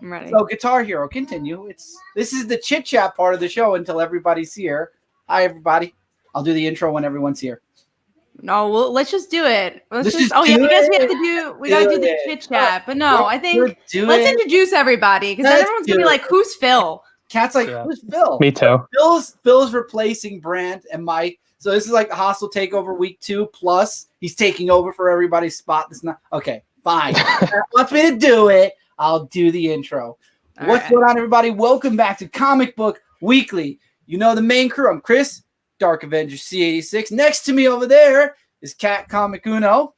I'm ready. So, Guitar Hero, continue. This is the chit chat part of the show until everybody's here. Hi, everybody. I'll do the intro when everyone's here. No, let's just do it. I guess We gotta do the chit chat. But no, I think let's introduce everybody because then everyone's gonna be like, "Who's Phil?" Cat's like, "Who's Phil?" Me too. Phil's replacing Brant and Mike. So this is like a hostile takeover week 2 plus. He's taking over for everybody's spot. That's not okay. Fine. Wants me to do it. I'll do the intro. What's going on, everybody? Welcome back to Comic Book Weekly. You know the main crew. I'm Chris, Dark Avenger C86. Next to me over there is Cat Comic Uno.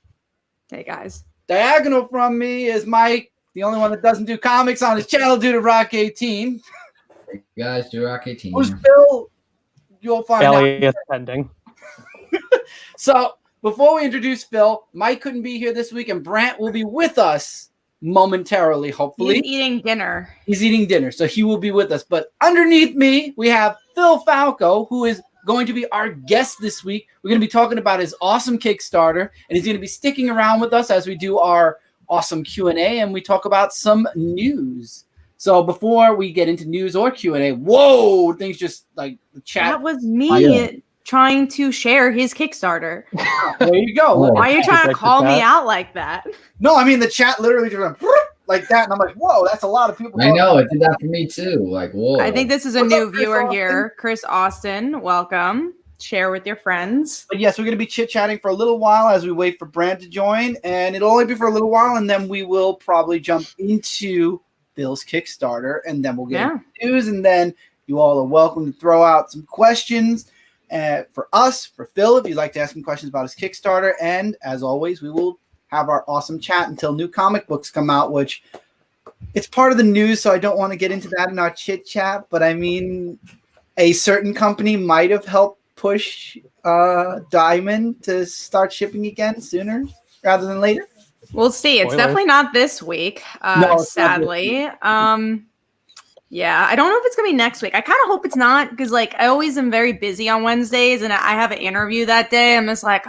Hey, guys. Diagonal from me is Mike, the only one that doesn't do comics on his channel due to Rock 18. Hey guys, do Rock 18. Who's Phil? You'll find Elliot's pending. So before we introduce Phil, Mike couldn't be here this week, and Brant will be with us momentarily, hopefully. He's eating dinner. So he will be with us. But underneath me, we have Phil Falco, who is going to be our guest this week. We're going to be talking about his awesome Kickstarter, and he's going to be sticking around with us as we do our awesome Q&A, and we talk about some news. So before we get into news or Q&A, whoa, things just like the chat. That was me trying to share his Kickstarter. There you go. Why are you trying to call me out like that? No, I mean, the chat literally just went like that, and I'm like, whoa, that's a lot of people. I know, it did that for me too. Like, whoa. I think this is a new viewer here. Chris Austin, welcome. Share with your friends. But yes, we're going to be chit-chatting for a little while as we wait for Brand to join, and it'll only be for a little while, and then we will probably jump into Phil's Kickstarter, and then we'll get into news, and then you all are welcome to throw out some questions for us, for Phil, if you'd like to ask him questions about his Kickstarter, and as always, we will have our awesome chat until new comic books come out, which it's part of the news, so I don't want to get into that in our chit-chat, but I mean, a certain company might have helped push Diamond to start shipping again sooner rather than later. We'll see. It's definitely not this week, sadly. Yeah, I don't know if it's gonna be next week. I kind of hope it's not because, like, I always am very busy on Wednesdays, and I have an interview that day. I'm just like,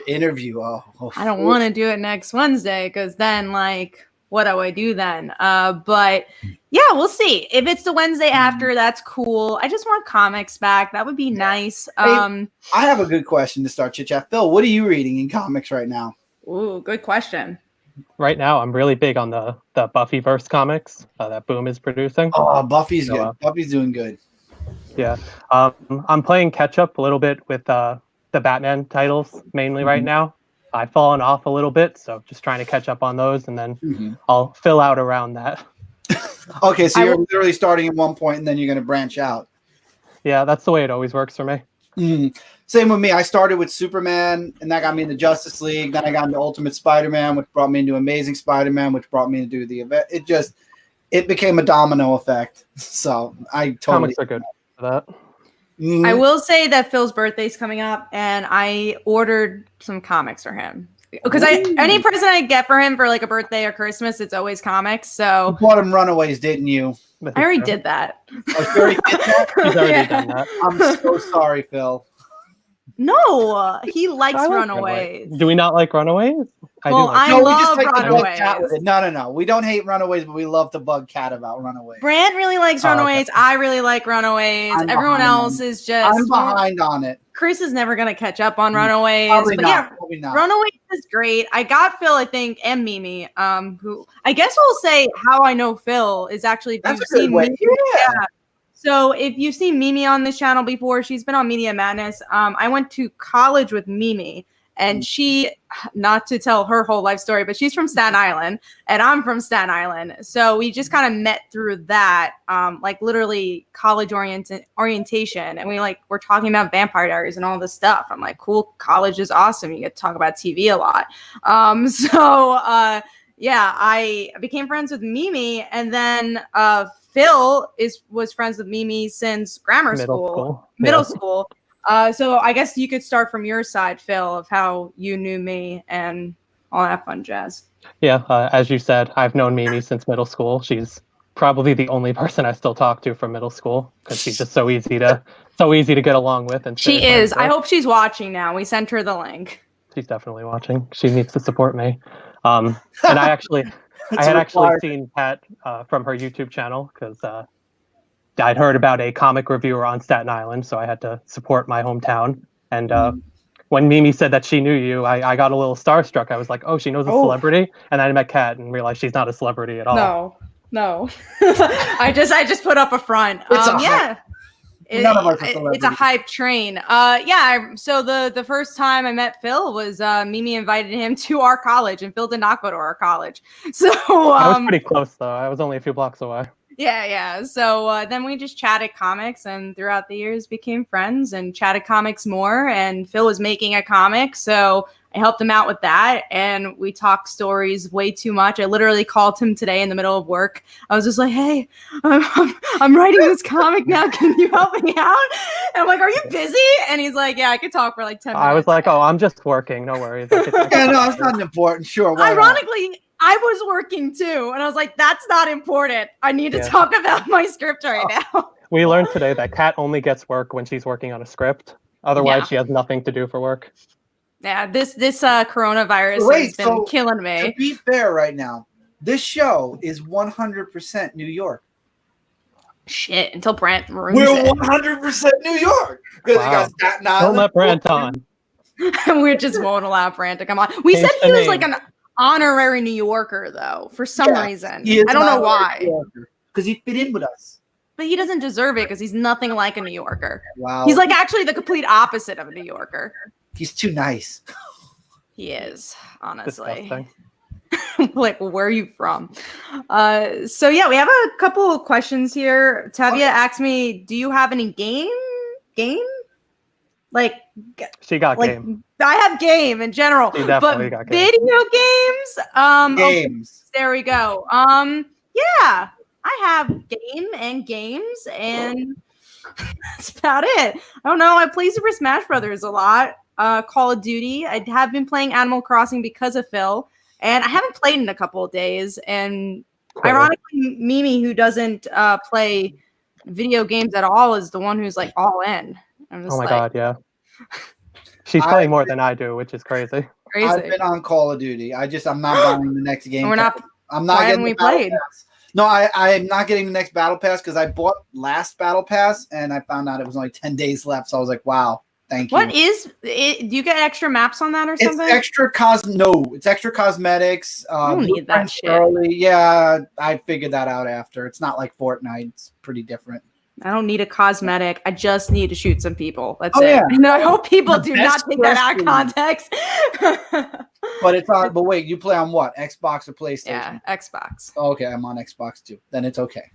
interview. I don't want to do it next Wednesday because then, like, what do I do then? But yeah, we'll see. If it's the Wednesday after, that's cool. I just want comics back. That would be nice. I have a good question to start chit chat. Phil, what are you reading in comics right now? Ooh, good question. Right now, I'm really big on the Buffyverse comics that Boom is producing. Oh, Buffy's good. Buffy's doing good. Yeah. I'm playing catch up a little bit with the Batman titles mainly right now. I've fallen off a little bit, so just trying to catch up on those, and then I'll fill out around that. Okay, so you're literally starting at one point, and then you're going to branch out. Yeah, that's the way it always works for me. Same with me. I started with Superman, and that got me into Justice League. Then I got into Ultimate Spider-Man, which brought me into Amazing Spider-Man, which brought me into the event. It became a domino effect. So I totally comics are good for that. I will say that Phil's birthday's coming up, and I ordered some comics for him because any present I get for him for like a birthday or Christmas, it's always comics. So you bought him Runaways, didn't you? I already did that. Oh, you already did that? He's already done that. I'm so sorry, Phil. No, he likes Runaways. Do we not like Runaways? I love Runaways. No. We don't hate Runaways, but we love to bug Cat about Runaways. Brant really likes Runaways. Okay. I really like Runaways. Everyone else is just... I'm behind on it. Chris is never going to catch up on Runaways. Probably not. Runaways is great. I got Phil, I think, and Mimi, who I guess we'll say how I know Phil is actually... That's a good way. Yeah. So if you've seen Mimi on this channel before, she's been on Media Madness. I went to college with Mimi, and she, not to tell her whole life story, but she's from Staten Island, and I'm from Staten Island. So we just kind of met through that, like literally college orientation, and we're talking about Vampire Diaries and all this stuff. I'm like, cool, college is awesome. You get to talk about TV a lot. Yeah, I became friends with Mimi, and then Phil was friends with Mimi since middle school. So I guess you could start from your side, Phil, of how you knew me and all that fun jazz. Yeah, as you said, I've known Mimi since middle school. She's probably the only person I still talk to from middle school because she's just so easy to get along with. And she is. I hope she's watching now. We sent her the link. She's definitely watching. She needs to support me. And I actually I had actually seen Pat from her YouTube channel because I'd heard about a comic reviewer on Staten Island, so I had to support my hometown. And when Mimi said that she knew you, I got a little starstruck. I was like, oh, she knows a celebrity? And then I met Kat and realized she's not a celebrity at all. No. I just put up a front. None of us are celebrities. It's a hype train. So the first time I met Phil was Mimi invited him to our college, and Phil did not go to our college. So I was pretty close though. I was only a few blocks away. Yeah. So then we just chatted comics, and throughout the years became friends and chatted comics more. And Phil was making a comic, so I helped him out with that, and we talked stories way too much. I literally called him today in the middle of work. I was just like, "Hey, I'm writing this comic now. Can you help me out?" And I'm like, "Are you busy?" And he's like, "Yeah, I could talk for like 10 minutes." I was like, "Oh, I'm just working. No worries." No, it's not important. Sure. Ironically, I was working too, and I was like, "That's not important. I need to talk about my script right now." We learned today that Kat only gets work when she's working on a script. Otherwise, she has nothing to do for work. Yeah, this coronavirus has been killing me. To be fair right now, this show is 100% New York. Shit, until Brent ruins We're 100% New York. Wow. Don't let Brent on. We just won't allow Brent to come on. We said he was like an honorary New Yorker, though, for some reason. I don't know why. Because he fit in with us. But he doesn't deserve it because he's nothing like a New Yorker. Wow. He's like actually the complete opposite of a New Yorker. He's too nice. He is, honestly. Disgusting. Like, where are you from? So yeah, we have a couple of questions here. Tavia asked me, do you have any game? Like, she got game. I have game in general, she definitely got game. Video games. Games. Okay, there we go. Yeah, I have game and games, and that's about it. I don't know. I play Super Smash Brothers a lot. Call of Duty. I have been playing Animal Crossing because of Phil, and I haven't played in a couple of days. And ironically, Mimi, who doesn't play video games at all, is the one who's like all in. I'm just God, yeah. She's playing more than I do, which is crazy. I've been on Call of Duty. I'm not buying the next game. I'm not getting the Battle Pass. No, I am not getting the next Battle Pass because I bought last Battle Pass and I found out it was only 10 days left. So I was like, wow. Thank you. What is it? Do you get extra maps on that or something? It's extra it's extra cosmetics. I don't need that shit. Yeah, I figured that out after. It's not like Fortnite. It's pretty different. I don't need a cosmetic. I just need to shoot some people. That's it. Yeah. And I hope people do not take that out of context. But it's on. But wait, you play on what? Xbox or PlayStation? Yeah, Xbox. Okay, I'm on Xbox too. Then it's okay.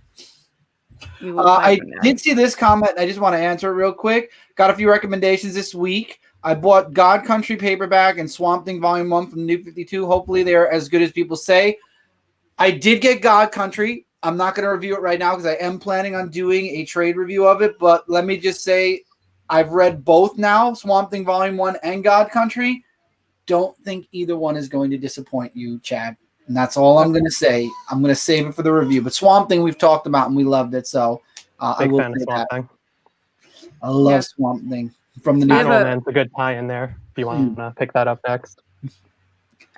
I did see this comment. I just want to answer it real quick. Got a few recommendations this week. I bought God Country paperback and Swamp Thing Volume 1 from the New 52. Hopefully they're as good as people say. I did get God Country. I'm not going to review it right now because I am planning on doing a trade review of it. But let me just say I've read both now, Swamp Thing Volume 1 and God Country. Don't think either one is going to disappoint you, Chad. And that's all I'm going to say. I'm going to save it for the review. But Swamp Thing we've talked about and we loved it. So I will say that. I love Swamp Thing from the new Animal Man's a good tie in there if you want to pick that up next.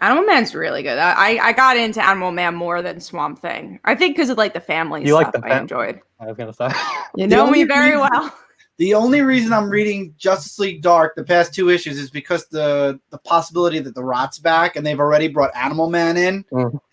Animal Man's really good. I got into Animal Man more than Swamp Thing. I think because of like the family stuff I enjoyed. I was going to say. You know me very well. The only reason I'm reading Justice League Dark the past 2 issues is because the possibility that the Rot's back and they've already brought Animal Man in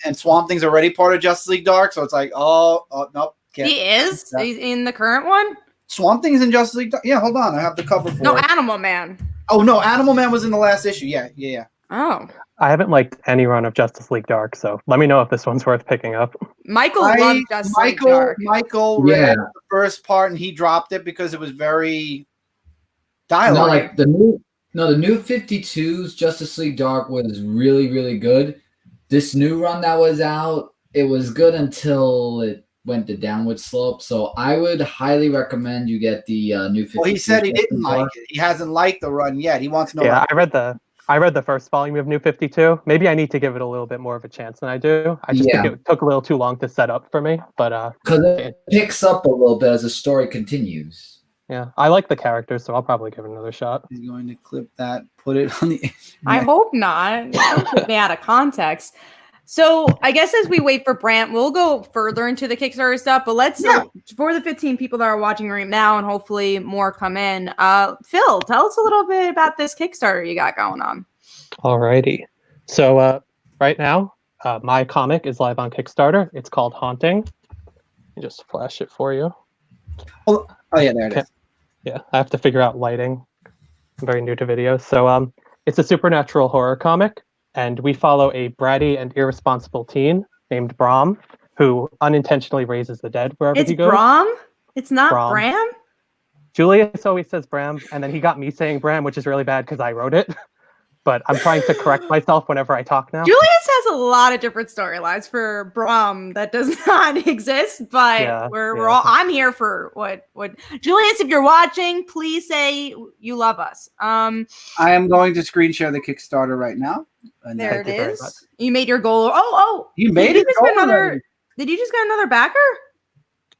and Swamp Thing's already part of Justice League Dark. So it's like, nope. He is? He's in the current one? Swamp Thing's in Justice League Dark. Yeah, hold on. I have the cover for it. No, Animal Man. Oh, no. Animal Man was in the last issue. Yeah. Oh. I haven't liked any run of Justice League Dark, so let me know if this one's worth picking up. Michael loved Justice League Dark. Michael read the first part and he dropped it because it was very dialogue. No, like the new 52's Justice League Dark was really, really good. This new run that was out, it was good until it went the downward slope. So I would highly recommend you get the new 52. Well, he said he didn't like it. He hasn't liked the run yet. He wants to know. Yeah, I read the first volume of New 52. Maybe I need to give it a little bit more of a chance than I do. I just think it took a little too long to set up for me. But because it picks up a little bit as the story continues. Yeah, I like the characters, so I'll probably give it another shot. He's going to clip that, put it on the. I hope not. Don't put me out of context. So I guess as we wait for Brant, we'll go further into the Kickstarter stuff. But let's for the 15 people that are watching right now, and hopefully more come in. Phil, tell us a little bit about this Kickstarter you got going on. Alrighty. So right now, my comic is live on Kickstarter. It's called Haunting. Let me just flash it for you. Oh yeah, there it is. Yeah, I have to figure out lighting. I'm very new to videos. So it's a supernatural horror comic, and we follow a bratty and irresponsible teen named Brom, who unintentionally raises the dead wherever he goes. It's Brom? It's not Brom. Bram? Julius always says Bram, and then he got me saying Bram, which is really bad because I wrote it. But I'm trying to correct myself whenever I talk now. Julius has a lot of different storylines for Brom that does not exist, but we're all. I'm here for what Julius. If you're watching, please say you love us. I am going to screen share the Kickstarter right now. And there it is. You made your goal. You made it. Did you just get another backer?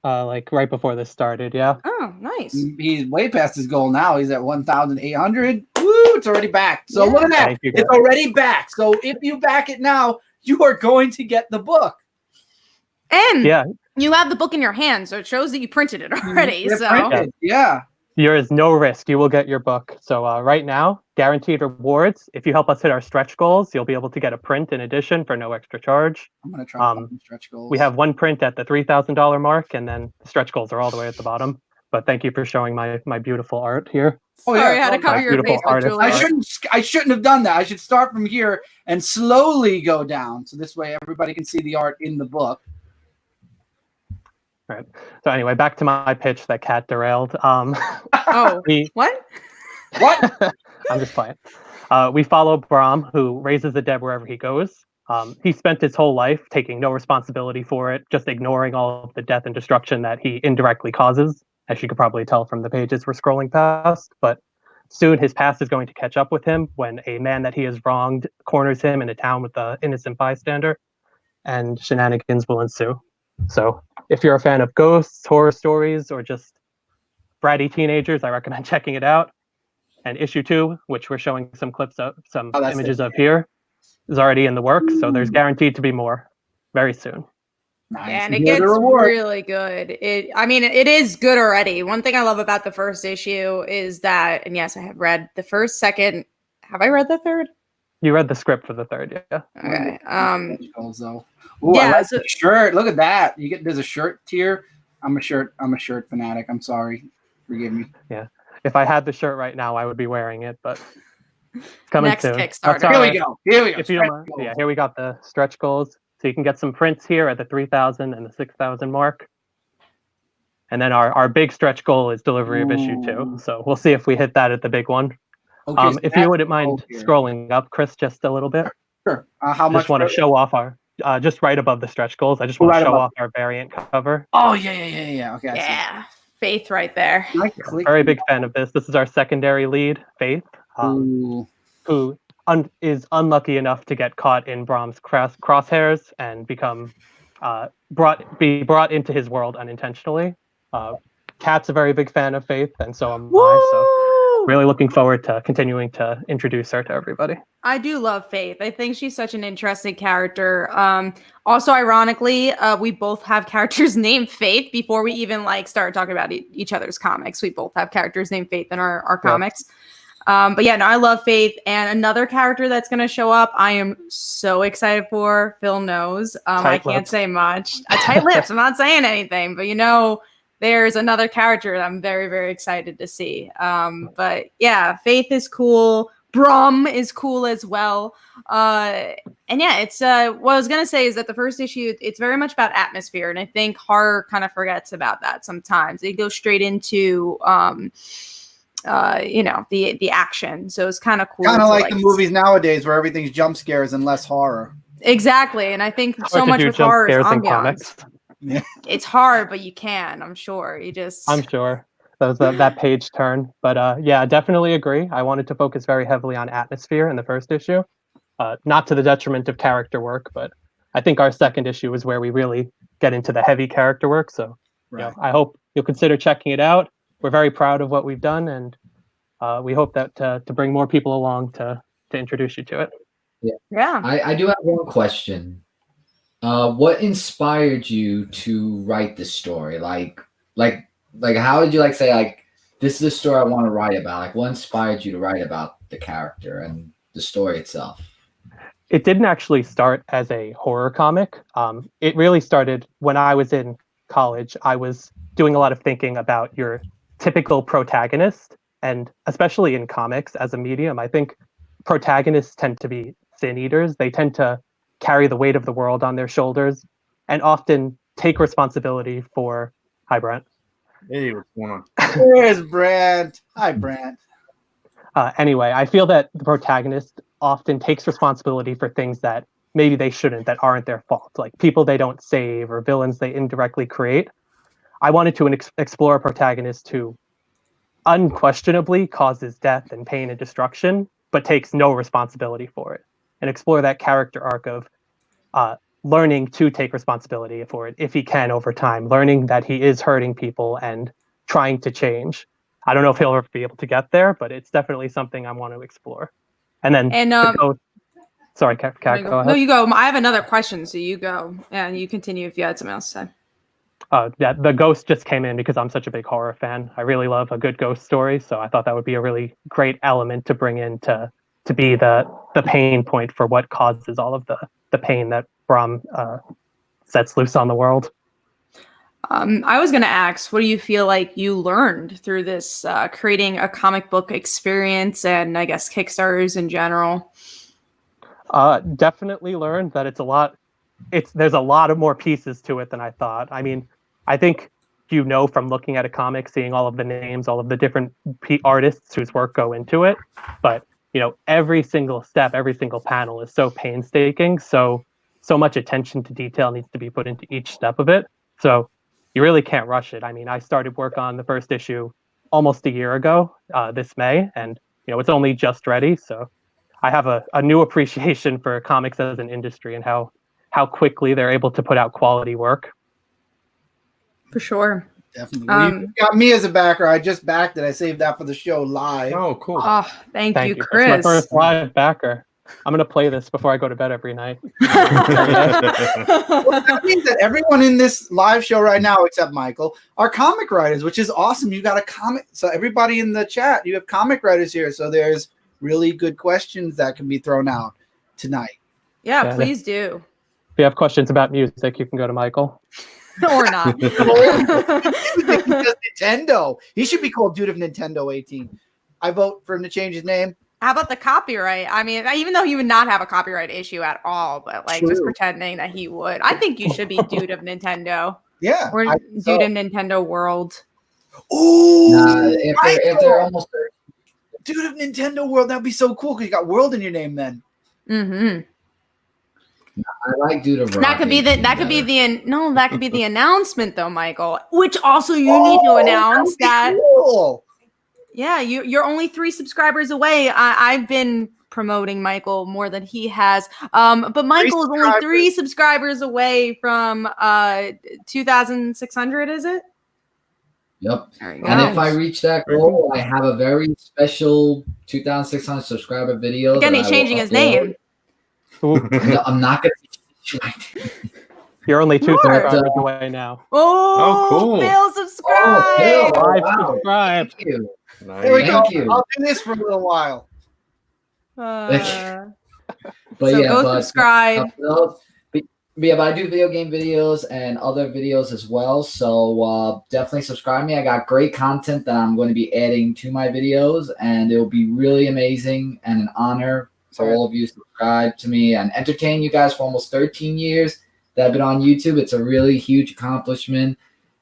Like right before this started, yeah. Oh, nice. He's way past his goal now. He's at 1,800. Woo! It's already back. So look at that. It's already back. So if you back it now, you are going to get the book. And you have the book in your hand, so it shows that you printed it already. There is no risk. You will get your book. So right now, guaranteed rewards. If you help us hit our stretch goals, you'll be able to get a print in addition for no extra charge. I'm going to try to stretch goals. We have one print at the $3,000 mark, and then the stretch goals are all the way at the bottom. But thank you for showing my beautiful art here. Sorry, I had to cover your face with Julius. I shouldn't have done that. I should start from here and slowly go down. So this way everybody can see the art in the book. All right. So anyway, back to my pitch that Cat derailed. What? I'm just playing. We follow Brom, who raises the dead wherever he goes. He spent his whole life taking no responsibility for it, just ignoring all of the death and destruction that he indirectly causes, as you could probably tell from the pages we're scrolling past. But soon his past is going to catch up with him when a man that he has wronged corners him in a town with an innocent bystander, and shenanigans will ensue. So if you're a fan of ghosts, horror stories, or just bratty teenagers, I recommend checking it out. And issue 2, which we're showing some clips of, images of here, is already in the works. So there's guaranteed to be more very soon. Nice. And it gets really good. It is good already. One thing I love about the first issue is that, and yes, I have read the first, second. Have I read the third? You read the script for the third, yeah. Okay. Ooh, I like the shirt. Look at that. There's a shirt tier. I'm a shirt fanatic. I'm sorry. Forgive me. Yeah. If I had the shirt right now, I would be wearing it, but it's coming next soon. Kickstarter. Here we go. If you don't mind, here we got the stretch goals. So you can get some prints here at the 3,000 and the 6,000 mark. And then our big stretch goal is delivery of issue 2. So we'll see if we hit that at the big one. Okay, so if you wouldn't mind scrolling up, Chris, just a little bit. Sure. How much? Just want to show off our, just right above the stretch goals. I just want to show off our variant cover. Oh, yeah. Okay. Yeah. Faith right there. Very big fan of this. This is our secondary lead, Faith, who is unlucky enough to get caught in Brom's crosshairs and become brought into his world unintentionally. Kat's a very big fan of Faith, and so am I. So really looking forward to continuing to introduce her to everybody. I do love Faith. I think she's such an interesting character. Also, ironically, we both have characters named Faith before we even start talking about each other's comics. We both have characters named Faith in our comics. But yeah, no, I love Faith. And another character that's going to show up, I am so excited for. Phil knows. I can't say much. Tight lips. I'm not saying anything, but there's another character that I'm very, very excited to see. But yeah, Faith is cool. Brom is cool as well. And yeah, it's what I was going to say is that the first issue, it's very much about atmosphere. And I think horror kind of forgets about that sometimes. They go straight into, the action. So it's kind of cool. Kind of like the movies nowadays where everything's jump scares and less horror. Exactly. And I think so much with horror is ambiance. Yeah. It's hard, but you can. I'm sure. I'm sure. That was that page turn. But yeah, definitely agree. I wanted to focus very heavily on atmosphere in the first issue. Not to the detriment of character work, but I think our second issue is where we really get into the heavy character work. So I hope you'll consider checking it out. We're very proud of what we've done, and we hope that to bring more people along to introduce you to it. Yeah. I do have one question. What inspired you to write this story? Like, how did you like say like this is the story I want to write about? Like, what inspired you to write about the character and the story itself? It didn't actually start as a horror comic. It really started when I was in college. I was doing a lot of thinking about your typical protagonist, and especially in comics as a medium, I think protagonists tend to be sin eaters. They tend to carry the weight of the world on their shoulders and often take responsibility for. Hi, Brent. Hey, what's going on? There's Brent. Hi, Brent. Anyway, I feel that the protagonist often takes responsibility for things that maybe they shouldn't, that aren't their fault, like people they don't save or villains they indirectly create. I wanted to explore a protagonist who unquestionably causes death and pain and destruction, but takes no responsibility for it, and explore that character arc of learning to take responsibility for it if he can over time, learning that he is hurting people and trying to change. I don't know if he'll ever be able to get there, but it's definitely something I want to explore. And then, sorry, Kat, go ahead. No, you go. I have another question, so you go and you continue if you had something else to say. Yeah, the ghost just came in because I'm such a big horror fan. I really love a good ghost story, so I thought that would be a really great element to bring in to be the pain point for what causes all of the pain that Brom sets loose on the world. I was going to ask, what do you feel like you learned through this creating a comic book experience and I guess Kickstarters in general? Definitely learned that there's a lot of more pieces to it than I thought. I mean, I think from looking at a comic, seeing all of the names, all of the different artists whose work go into it, but every single step, every single panel is so painstaking, so much attention to detail needs to be put into each step of it. So you really can't rush it. I mean, I started work on the first issue almost a year ago, this May, and it's only just ready. So I have a new appreciation for comics as an industry and how quickly they're able to put out quality work. For sure. Definitely. You got me as a backer. I just backed it. I saved that for the show live. Oh, cool. Oh, thank you, Chris. That's my first live backer. I'm going to play this before I go to bed every night. Well, that means that everyone in this live show right now, except Michael, are comic writers, which is awesome. You got a comic. So everybody in the chat, you have comic writers here. So there's really good questions that can be thrown out tonight. Yeah, please do. If you have questions about music, you can go to Michael. Or not. He does Nintendo. He should be called Dude of Nintendo 18. I vote for him to change his name. How about the copyright? I mean, even though he would not have a copyright issue at all, but just pretending that he would. I think you should be Dude of Nintendo. Yeah. Or Dude of Nintendo World. Oh, if they're almost Dude of Nintendo World, that'd be so cool because you got World in your name then. Mm-hmm. I like Dude of That could be the announcement though, Michael. Which also you need to announce that. Cool. Yeah, you're only 3 subscribers away. I've been promoting Michael more than he has. But Michael is only 3 subscribers away from 2,600, is it? Yep. And if I reach that goal, I have a very special 2,600 subscriber video. Again, he's changing his name. No, I'm not going to. You're only 2 subscribers away now. Oh, cool. Phil, subscribe. Oh, Phil, subscribe. Thank you. Nice. There we go. Thank you. I'll do this for a little while. But go subscribe. But I do video game videos and other videos as well. So definitely subscribe me. I got great content that I'm going to be adding to my videos, and it will be really amazing and an honor for all of you to subscribe to me and entertain you guys for almost 13 years that I've been on YouTube. It's a really huge accomplishment.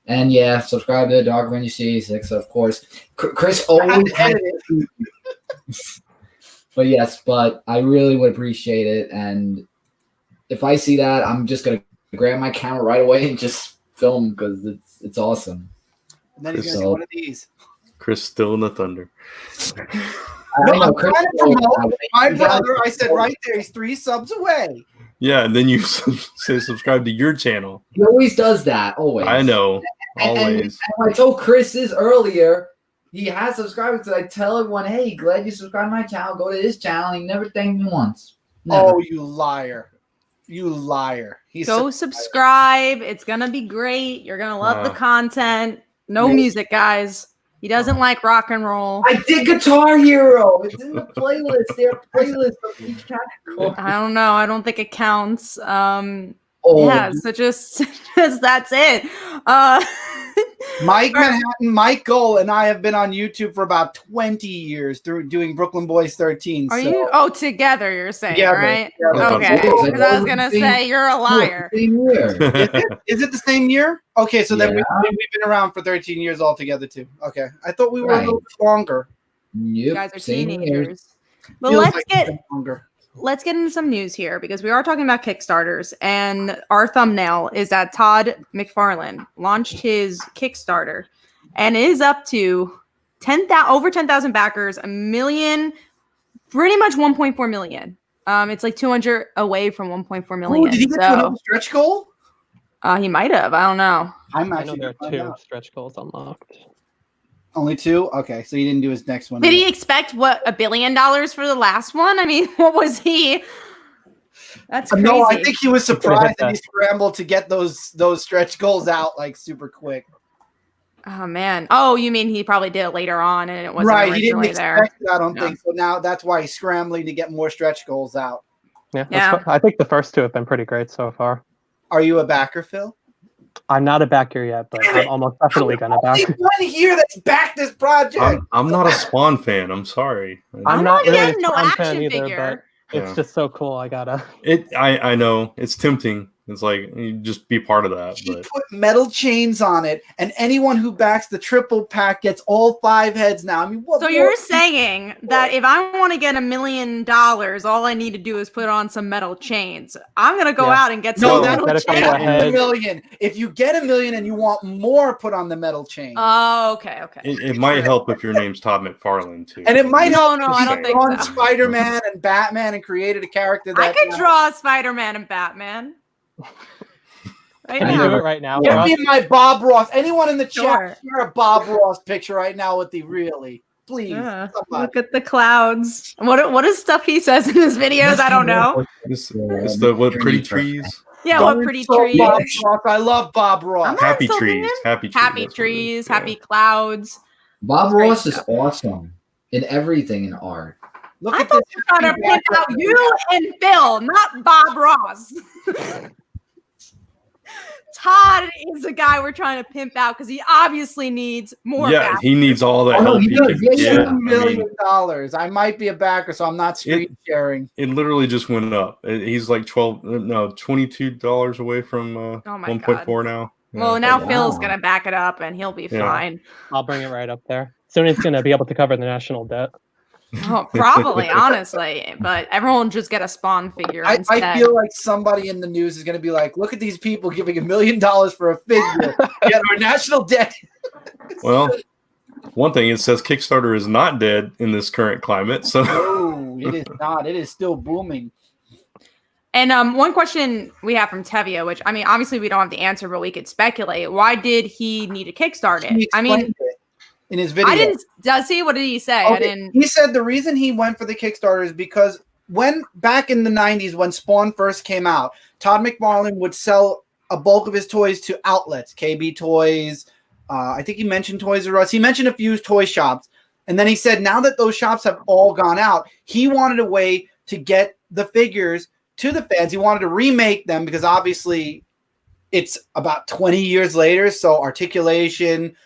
And yeah, subscribe to the Dog Venue Series 6, of course. Chris always had it. But I really would appreciate it. And if I see that, I'm just going to grab my camera right away and just film because it's awesome. And then he's going to do one of these. Chris still in the thunder. No, my brother, I said right there, he's 3 subs away. Yeah, and then you say subscribe to your channel. He always does that, always. I know, always. And I told Chris this earlier. He has subscribers. So I tell everyone, hey, glad you subscribed to my channel. Go to his channel. He never thanked me once. Never. Oh, you liar. You liar. Go subscribe. It's gonna be great. You're gonna love the content. No music, guys. He doesn't like rock and roll. I did Guitar Hero. It's in the playlist. There are playlists of each category. I don't know. I don't think it counts. Oh. So just that's it. Mike Manhattan, Mike Gold, and I have been on YouTube for about 20 years through doing Brooklyn Boys 13. Are you? Oh, together, you're saying, Together, right? together. Okay. Because I was going to say, you're a liar. Is it the same year? Okay, so then we've been around for 13 years altogether, too. Okay. I thought we were a little bit longer. You guys are teenagers. But let's get into some news here because we are talking about Kickstarters, and our thumbnail is that Todd McFarlane launched his Kickstarter and it is up to over 10,000 backers, a million, pretty much 1.4 million. It's like 200 away from 1.4 million. Did he get to another stretch goal? He might have. I don't know. I know there are 2 stretch goals unlocked. Only 2? Okay, so he didn't do his next one. Did he expect $1 billion for the last one? I mean, what was he? That's crazy. No, I think he was surprised that he scrambled to get those stretch goals out like super quick. Oh man! Oh, you mean he probably did it later on, and it wasn't right? He didn't expect there. it, I don't think so. Now that's why he's scrambling to get more stretch goals out. Yeah. I think the first 2 have been pretty great so far. Are you a backer, Phil? I'm not a backer yet, but I'm almost definitely gonna back. I'm the only one here that's backed this project. I'm not a Spawn fan. I'm sorry. I'm not really a no Spawn action fan either, figure. but it's just so cool. I gotta. I know it's tempting. It's like you just be part of that. He But put metal chains on it, and anyone who backs the triple pack gets all 5 heads now. I mean, what? So you're saying that if I want to get $1 million, all I need to do is put on some metal chains. I'm gonna go out and get some metal chains. $1 million. If you get $1 million and you want more, put on the metal chain. Oh, okay. it might help if your name's Todd McFarlane too. And it might help. No, I don't think on so. Spider-Man and Batman and created a character that I could draw Spider-Man and Batman. Can you do it right now? Get me my Bob Ross. Anyone in the chat, share a Bob Ross picture right now with the really. Please. Look at the clouds. What is stuff he says in his videos? I don't know. It's the what pretty trees. Yeah, what pretty trees. Bob Ross. I love Bob Ross. Happy trees. Happy trees. Happy clouds. Bob Ross is awesome in everything in art. Look I at thought this. you were trying to pick out you and Phil, not Bob Ross. Todd is the guy we're trying to pimp out because he obviously needs more. Yeah, he needs all the help he can get. $1 million. I might be a backer, so I'm not screen sharing. It literally just went up. He's like $22 away from 1.4 now. Well, now Phil's gonna back it up, and he'll be fine. I'll bring it right up there. Soon he's gonna be able to cover the national debt. Oh, probably, honestly, but everyone just get a Spawn figure. I feel like somebody in the news is going to be like, "Look at these people giving $1 million for a figure, yet our national debt." Well, one thing, it says Kickstarter is not dead in this current climate, so no, it is not. It is still booming. And one question we have from Tevia, which I mean, obviously we don't have the answer, but we could speculate. Why did he need to kickstart it? I mean. In his video, I didn't. Does he? What did he say? Okay. I didn't. He said the reason he went for the Kickstarter is because back in the 90s, when Spawn first came out, Todd McFarlane would sell a bulk of his toys to outlets, KB Toys. I think he mentioned Toys R Us. He mentioned a few toy shops, and then he said now that those shops have all gone out, he wanted a way to get the figures to the fans. He wanted to remake them because obviously it's about 20 years later, so articulation.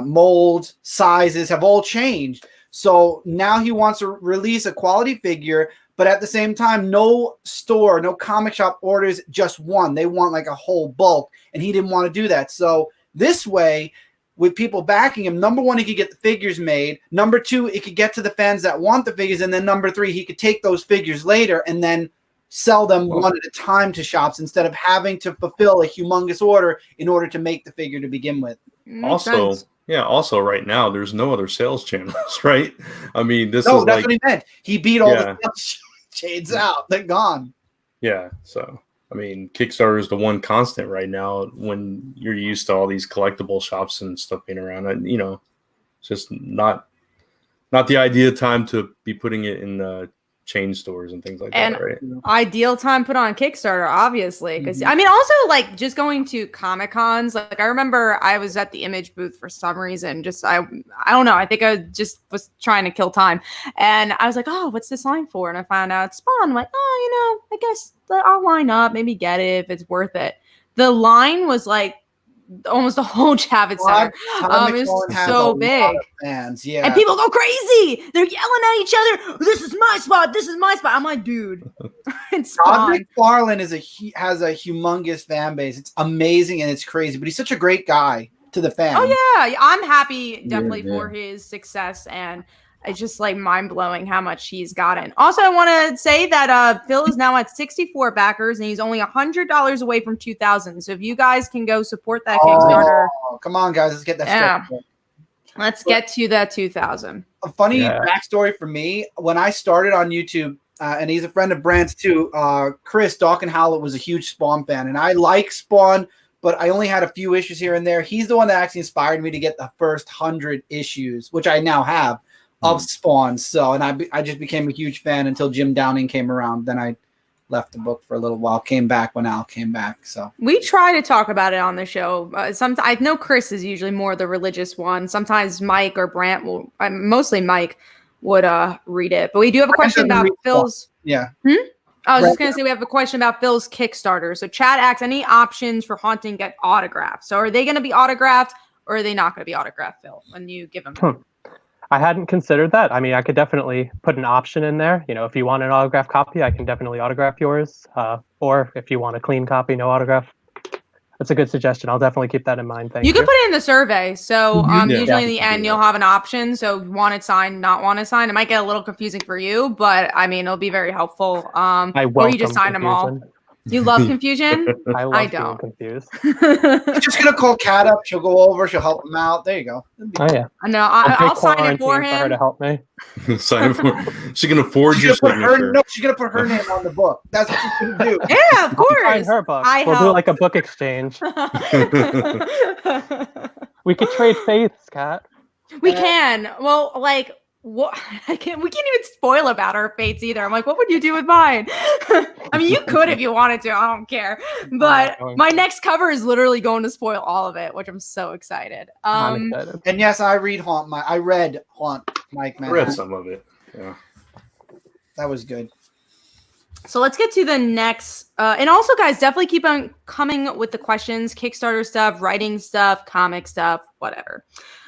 Molds, sizes have all changed. So now he wants to release a quality figure, but at the same time, no store, no comic shop orders just one. They want like a whole bulk, and he didn't want to do that. So this way, with people backing him, number one, he could get the figures made. Number two, it could get to the fans that want the figures. And then number three, he could take those figures later and then sell them one at a time to shops instead of having to fulfill a humongous order in order to make the figure to begin with. Also right now there's no other sales channels, right? I mean, that's what he meant. He beat all the sales chains out. They're gone. Yeah, so I mean, Kickstarter is the one constant right now when you're used to all these collectible shops and stuff being around. It's just not the ideal time to be putting it in chain stores and things like And that, right? ideal time put on Kickstarter, obviously, because I mean, also like just going to Comic Cons. Like I remember I was at the Image booth for some reason. Just I don't know. I think I just was trying to kill time, and I was like, oh, what's this line for? And I found out Spawn. I'm like, oh, I guess I'll line up, maybe get it if it's worth it. The line was like almost a whole Javits Center. It was so big. Fans, yeah. And people go crazy. They're yelling at each other. This is my spot. This is my spot. I'm like, dude. It's Todd McFarlane has a humongous fan base. It's amazing and it's crazy, but he's such a great guy to the fans. Oh yeah, I'm happy definitely for his success, and it's just like mind blowing how much he's gotten. Also, I want to say that Phil is now at 64 backers, and he's only $100 away from 2,000. So if you guys can go support that Kickstarter, come on, guys, let's get that. Yeah, let's get to that 2,000. A funny backstory for me: when I started on YouTube, and he's a friend of Brandt's too. Chris Dawkin Howlett was a huge Spawn fan, and I like Spawn, but I only had a few issues here and there. He's the one that actually inspired me to get the first 100 issues, which I now have. Of Spawn, so and I just became a huge fan until Jim Downing came around. Then I left the book for a little while, came back when Al came back. So we try to talk about it on the show. Sometimes I know Chris is usually more the religious one. Sometimes Mike or Brandt will, mostly Mike would read it. But we do have a question about Phil's. Yeah. I was just gonna say we have a question about Phil's Kickstarter. So Chad asks, any options for Haunting get autographed? So are they going to be autographed or are they not going to be autographed, Phil, when you give them? I hadn't considered that. I mean, I could definitely put an option in there. You know, if you want an autographed copy, I can definitely autograph yours. Or if you want a clean copy, no autograph. That's a good suggestion. I'll definitely keep that in mind. Thank you. You can put it in the survey. So usually in the end, you'll have an option. So want it signed, not want it signed. It might get a little confusing for you, but I mean, it'll be very helpful. Or you just sign them all. You love confusion? I don't. Confused. Just gonna call Kat up. She'll go over. She'll help him out. There you go. Oh yeah. No, I'll sign it for him. For her to help me. Sign it for. She's gonna forge your signature. No, she's gonna put her name on the book. That's what she's gonna do. Yeah, of course. Sign her book. We'll do like a book exchange. We could trade faiths, Kat. We can. Well, like. What we can't even spoil about our fates either. I'm like, what would you do with mine? I mean, you could if you wanted to. I don't care. But my next cover is literally going to spoil all of it, which I'm so excited. I'm excited. And yes, I read Haunt. I read Haunt, Mike. Man, I read some of it. Yeah, that was good. So let's get to the next. And also, guys, definitely keep on coming with the questions, Kickstarter stuff, writing stuff, comic stuff, whatever.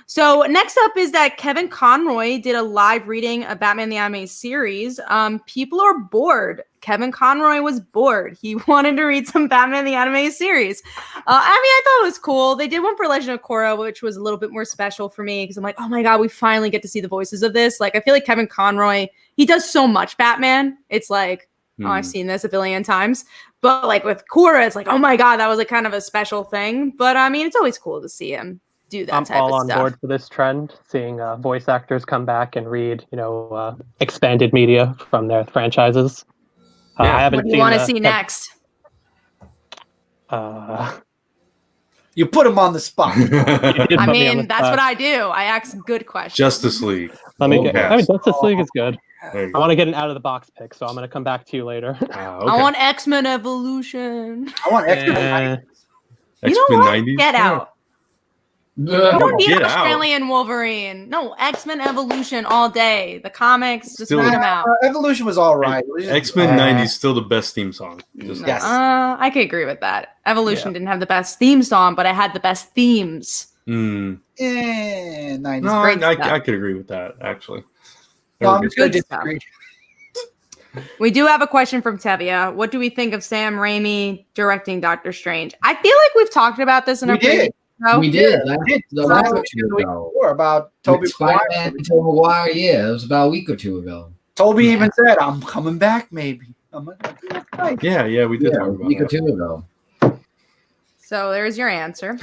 So next up is that Kevin Conroy did a live reading of Batman the Anime series. People are bored. Kevin Conroy was bored. He wanted to read some Batman the Anime series. I thought it was cool. They did one for Legend of Korra, which was a little bit more special for me because I'm like, oh my God, we finally get to see the voices of this. Like, I feel like Kevin Conroy, he does so much Batman. It's like, oh, I've seen this a billion times. But like with Korra, it's like, oh my God, that was like kind of a special thing. But I mean, it's always cool to see him do that type of stuff. I'm all on board for this trend, seeing voice actors come back and read, expanded media from their franchises. I haven't what do you want to see next? You put him on the spot. I mean, that's what I do. I ask good questions. Justice League. Justice League is good. I want to get an out of the box pick, so I'm going to come back to you later. Okay. I want X-Men Evolution. I want X-Men. You know what? 90s? Get out. I don't need an Australian Wolverine. No, X-Men Evolution all day. The comics, just read them out. Evolution was all right. X-Men 90s still the best theme song. Yes. I could agree with that. Evolution didn't have the best theme song, but it had the best themes. 90s. No, I could agree with that, actually. No, I'm just going to disagree. We do have a question from Tevia. What do we think of Sam Raimi directing Doctor Strange? I feel like we've talked about this in our previous show. We did. About Tobey Spider-Man and Tobey Maguire. Yeah, it was about a week or two ago. Toby even said, "I'm coming back, maybe." I'm like, yeah, we did talk about a week or two ago. So there's your answer.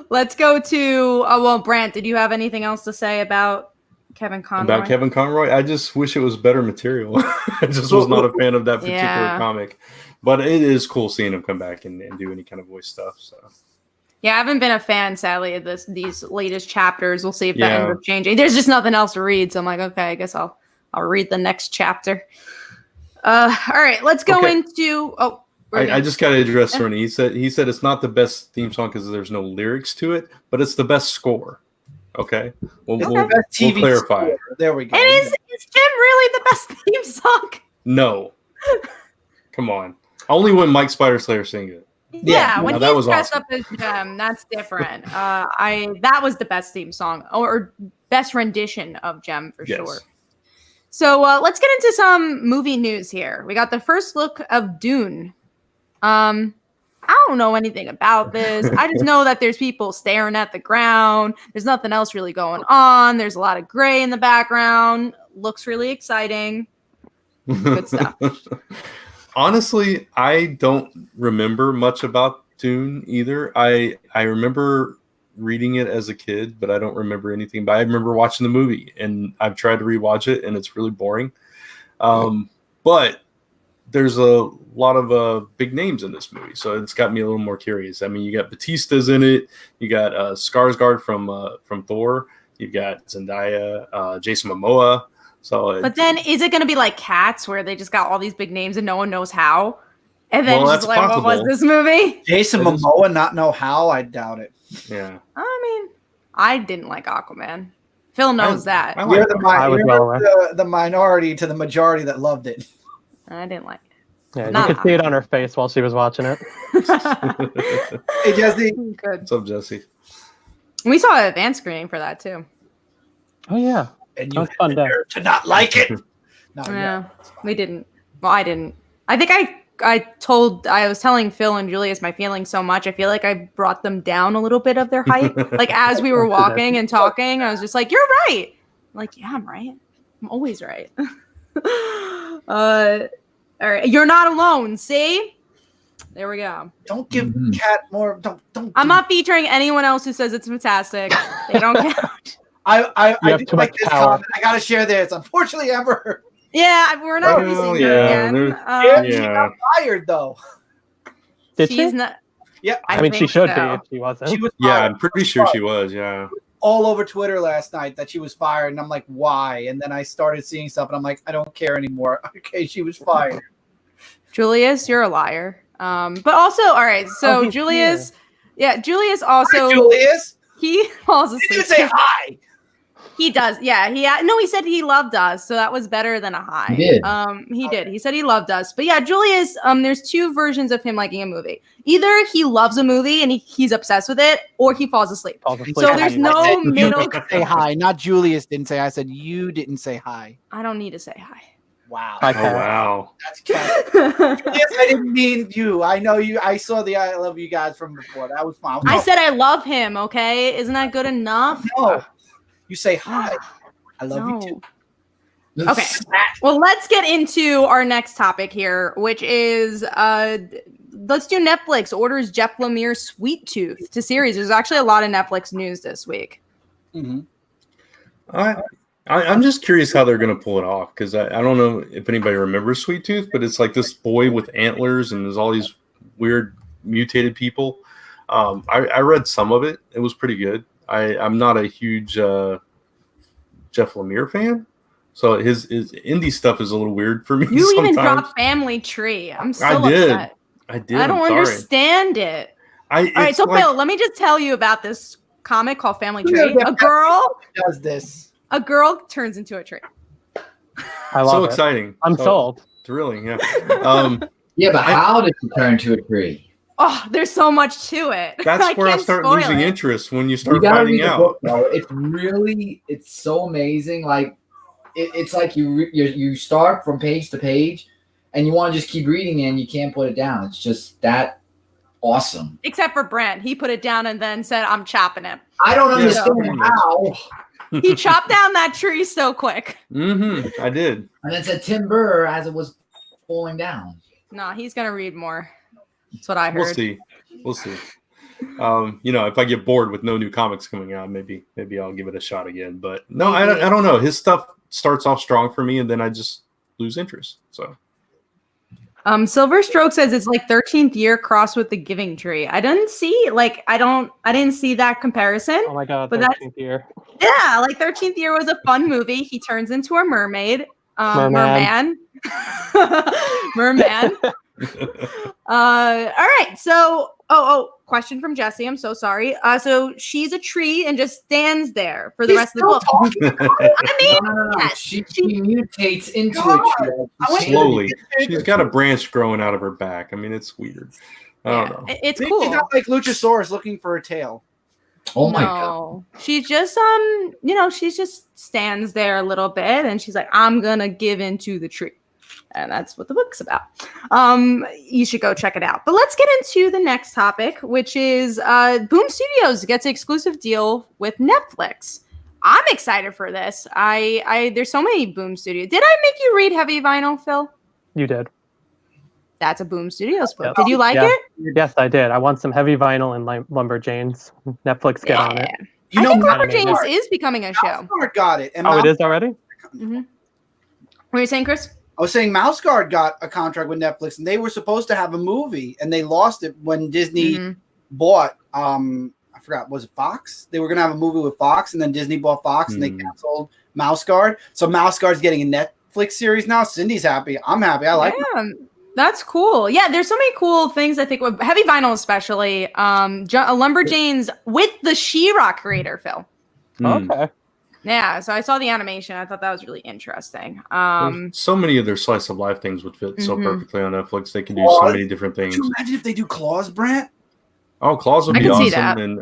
Let's go to Brant. Did you have anything else to say about Kevin Conroy? About Kevin Conroy? I just wish it was better material. I just was not a fan of that particular comic. But it is cool seeing him come back and do any kind of voice stuff. So. Yeah, I haven't been a fan, sadly, of these latest chapters. We'll see if that ends up changing. There's just nothing else to read, so I'm like, okay, I guess I'll I'll read the next chapter. All right, let's go into. Oh, I just got to address Cerny. He said it's not the best theme song because there's no lyrics to it, but it's the best score. Okay, we'll clarify. Score. There we go. And is Jim really the best theme song? No, come on. Only when Mike Spider Slayer sings it. Yeah, when that he's was dressed awesome. up as Jem, that's different. That was the best theme song or best rendition of Jem for sure. So let's get into some movie news here. We got the first look of Dune. I don't know anything about this. I just know that there's people staring at the ground. There's nothing else really going on. There's a lot of gray in the background. Looks really exciting. Good stuff. Honestly, I don't remember much about Dune either. I remember reading it as a kid, but I don't remember anything. But I remember watching the movie, and I've tried to rewatch it, and it's really boring. But there's a lot of big names in this movie, so it's got me a little more curious. I mean, you got Batista's in it. You got Skarsgård from Thor. You've got Zendaya, Jason Momoa. But then is it going to be like Cats where they just got all these big names and no one knows how? And then it's just like, possible. What was this movie? Jason Momoa not know how? I doubt it. Yeah. I mean, I didn't like Aquaman. Phil knows that. You're the minority to the majority that loved it. I didn't like it. Yeah, you could see it on her face while she was watching it. Hey, Jesse. Good. What's up, Jesse? We saw an advance screening for that, too. Oh, yeah. And you had to not like it. We didn't. Well, I didn't. I think I was telling Phil and Julius my feelings so much. I feel like I brought them down a little bit of their hype. Like as we were walking and talking, I was just like, "You're right." I'm like, yeah, I'm right. I'm always right. All right, you're not alone. See, there we go. Don't give Cat more. Don't. I'm not featuring anyone else who says it's fantastic. They don't count. I do like this comment. I gotta share this. Unfortunately, Amber. Yeah, we're not using her again. She got fired though. She's not. Yeah, I mean, she should be if she wasn't. She was fired. I'm pretty sure she was. Yeah. All over Twitter last night that she was fired, and I'm like, why? And then I started seeing stuff, and I'm like, I don't care anymore. Okay, she was fired. Julius, you're a liar. But also, all right. So Julius, Julius also. Hi, Julius. He falls asleep. He didn't say hi. He does. Yeah. He said he loved us. So that was better than a hi. He did. He did. He said he loved us. But yeah, Julius, there's two versions of him liking a movie. Either he loves a movie and he's obsessed with it, or he falls asleep. So there's no middle. You didn't say hi. Not Julius didn't say hi. I said you didn't say hi. I don't need to say hi. Wow. Oh, wow. That's Julius, I didn't mean you. I know you. I saw the I love you guys from before. That was fine. I said I love him. Okay. Isn't that good enough? No. You say hi. I love you too. Okay. Well, let's get into our next topic here, which is let's do Netflix orders Jeff Lemire Sweet Tooth to series. There's actually a lot of Netflix news this week. Mm-hmm. I'm just curious how they're going to pull it off because I don't know if anybody remembers Sweet Tooth, but it's like this boy with antlers and there's all these weird mutated people. I read some of it. It was pretty good. I'm not a huge Jeff Lemire fan, so his indie stuff is a little weird for me. You sometimes. Even dropped Family Tree. I'm so upset. I did. I don't understand it. All right, so Phil, let me just tell you about this comic called Family Tree. A girl does this. A girl turns into a tree. I love so it. Exciting. I'm sold. Thrilling, yeah. Yeah, but how did she turn to a tree? Oh, there's so much to it. That's where I start losing interest when you start finding out. It's so amazing. Like it's like you start from page to page, and you want to just keep reading it, and you can't put it down. It's just that awesome. Except for Brent, he put it down and then said, "I'm chopping it." I don't understand how. He chopped down that tree so quick. Mm-hmm. I did. And it said timber as it was falling down. No, he's gonna read more. That's what I heard. We'll see. If I get bored with no new comics coming out, maybe I'll give it a shot again. But no, I don't know. His stuff starts off strong for me, and then I just lose interest. So, Silver Stroke says it's like 13th year crossed with the Giving Tree. I didn't see I didn't see that comparison. Oh my god, but 13th year. Yeah, like 13th year was a fun movie. He turns into a mermaid. Merman. Merman. All right. So, question from Jesse. I'm so sorry. So she's a tree and just stands there for the rest of the book. I mean, No. yes, She mutates into a tree. Slowly. She's got a branch growing out of her back. I mean, it's weird. I don't know. It's Maybe cool. she's not like Luchasaurus looking for a tail. Oh my god. She's just she just stands there a little bit and she's like, I'm gonna give into the tree. And that's what the book's about. You should go check it out. But let's get into the next topic, which is Boom Studios gets an exclusive deal with Neftlix. I'm excited for this. There's so many Boom Studios. Did I make you read Heavy Vinyl, Phil? You did. That's a Boom Studios book. Yep. Did you like it? Yes, I did. I want some Heavy Vinyl and Lumberjanes. Netflix, get on it. You I know, think Lumberjanes Lumberjanes is becoming a show. Mouseguard got it. And Oh, it is already? Mm-hmm. What were you saying, Chris? I was saying Mouseguard got a contract with Netflix, and they were supposed to have a movie, and they lost it when Disney bought. I forgot, was it Fox? They were going to have a movie with Fox, and then Disney bought Fox, and they canceled Mouseguard. So Mouseguard's getting a Netflix series now. Cindy's happy. I'm happy. I like it. That's cool. Yeah, there's so many cool things. I think with Heavy Vinyl, especially Lumberjanes with the She-Ra creator, Phil. Okay. Yeah, so I saw the animation. I thought that was really interesting. So many of their slice of life things would fit so perfectly on Netflix. They can do so many different things. Could you imagine if they do Claws, Brent? Oh, Claws would I be can see awesome. that. And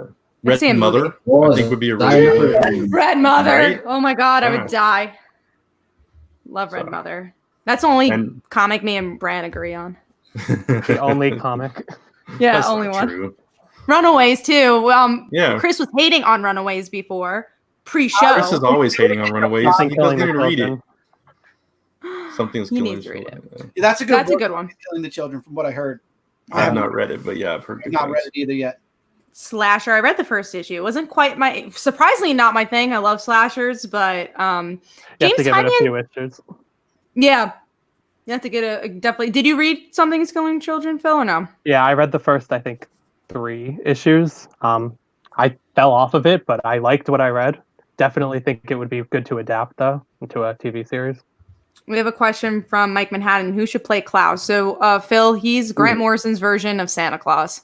I see a Red Mother, movie. I think would be a really good. Red Mother. Right? Oh my god, I Yeah. would die. Love Red So- Mother. That's the only And- comic me and Bran agree on. The only comic. Yeah, That's only not one. true. Runaways too. Yeah. Chris was hating on Runaways before pre-show. Chris is always hating on Runaways. Something He doesn't killing the even read it. children. Something's He killing needs to read children. Yeah, that's a good. That's a book, good one. Killing the Children, from what I heard. I have not read it, but yeah, I've heard I've good not things. read it either yet. Slasher. I read the first issue. It wasn't quite surprisingly not my thing. I love slashers, but You have James to give it a Tynion. few issues. Yeah. You have to get a definitely. Did you read Something's Killing Children, Phil, or no? Yeah, I read the first, I think, 3 issues. I fell off of it, but I liked what I read. Definitely think it would be good to adapt, though, into a TV series. We have a question from Mike Manhattan. Who should play Klaus? So, Phil, he's Grant Morrison's version of Santa Claus.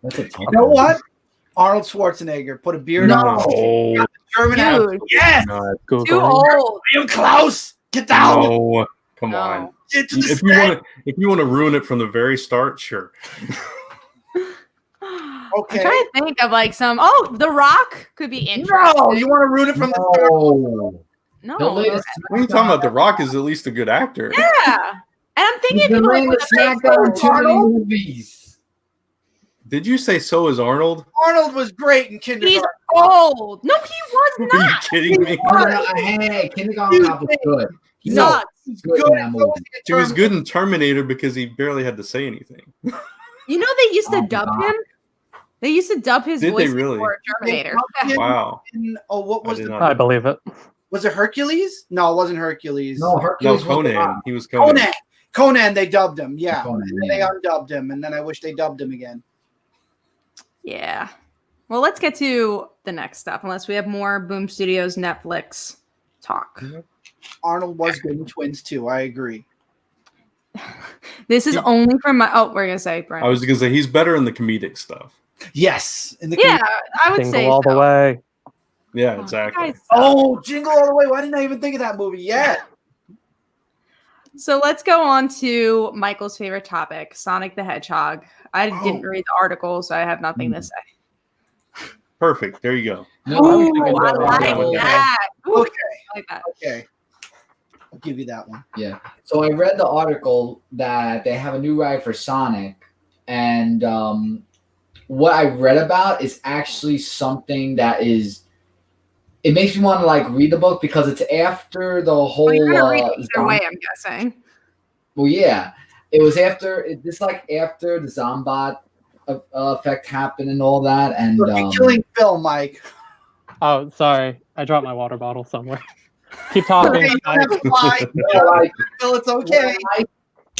That's a tough You know one. what? Arnold Schwarzenegger put a beard on. No. German Dude. accent. Yes. God, Google. Too old. William Klaus. Get down. no. Come No. on. Get to the If you want to ruin it from the very start, sure. Okay. I'm trying to think of like some. Oh, The Rock could be interesting. No, you want to ruin it from the start? No. No. The latest What are you talking about? The Rock is at least a good actor. Yeah. And I'm He's thinking been people like laying with the the face smackdown in too many Arnold? movies. Did you say so is Arnold? Arnold was great in He's kindergarten. old. No, he was Are you not. kidding me? Hey, Kindergarten Cop was good. He No, sucks. he's Good. good in that So movie. was he He was good in Terminator because he barely had to say anything. You know they used to Oh, dub God. him. They used to dub his Did they voice really? before Terminator. Wow. What was I did the? not I believe it. Was it Hercules? No, it wasn't Hercules. No, No, Hercules was the Conan. Rock. He was Conan. Conan. Conan. They dubbed him. Yeah. Conan, And then yeah. they undubbed him, and then I wish they dubbed him again. Yeah. Well, let's get to the next stuff, unless we have more Boom Studios Netflix talk. Arnold was good in Twins too. I agree. This is only from my. Oh, we're gonna say, Brian. I was going to say he's better in the comedic stuff. Yes. In the Yeah, I would Jingle say all so. the way. Yeah, Oh, exactly. you guys suck. Oh, Jingle All the Way. Why didn't I even think of that movie? Yeah. So let's go on to Michael's favorite topic, Sonic the Hedgehog. I didn't read the article, so I have nothing to say. Perfect. There you go. No, Ooh, thinking I about like that one. that. Ooh, Okay. I like that. Okay. I'll give you that one. Yeah. So I read the article that they have a new ride for Sonic, and what I read about is actually something that is. It makes me want to like read the book because it's after the whole. Well, you're gonna read it either zombie- way, I'm guessing. Well, yeah, it was after. It's like after the Zombot effect happened and all that, and You're killing Phil, Mike. Oh, sorry. I dropped my water bottle somewhere. Keep talking. You don't have to lie. like, Phil, it's okay.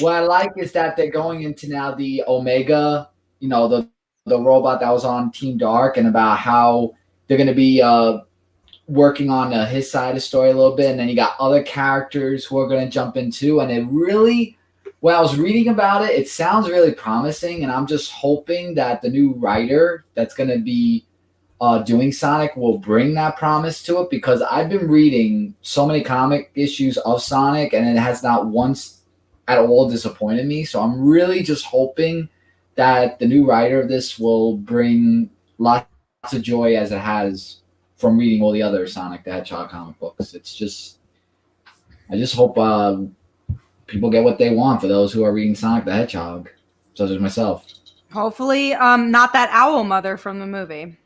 what I like is that they're going into now the Omega, the robot that was on Team Dark, and about how they're going to be working on his side of the story a little bit, and then you got other characters who are going to jump in too. And it really, when I was reading about it, it sounds really promising, and I'm just hoping that the new writer that's going to be doing Sonic will bring that promise to it, because I've been reading so many comic issues of Sonic, and it has not once at all disappointed me. So I'm really just hoping that the new writer of this will bring lots of joy as it has from reading all the other Sonic the Hedgehog comic books. It's just, I just hope people get what they want for those who are reading Sonic the Hedgehog, such as myself. Hopefully, not that owl mother from the movie.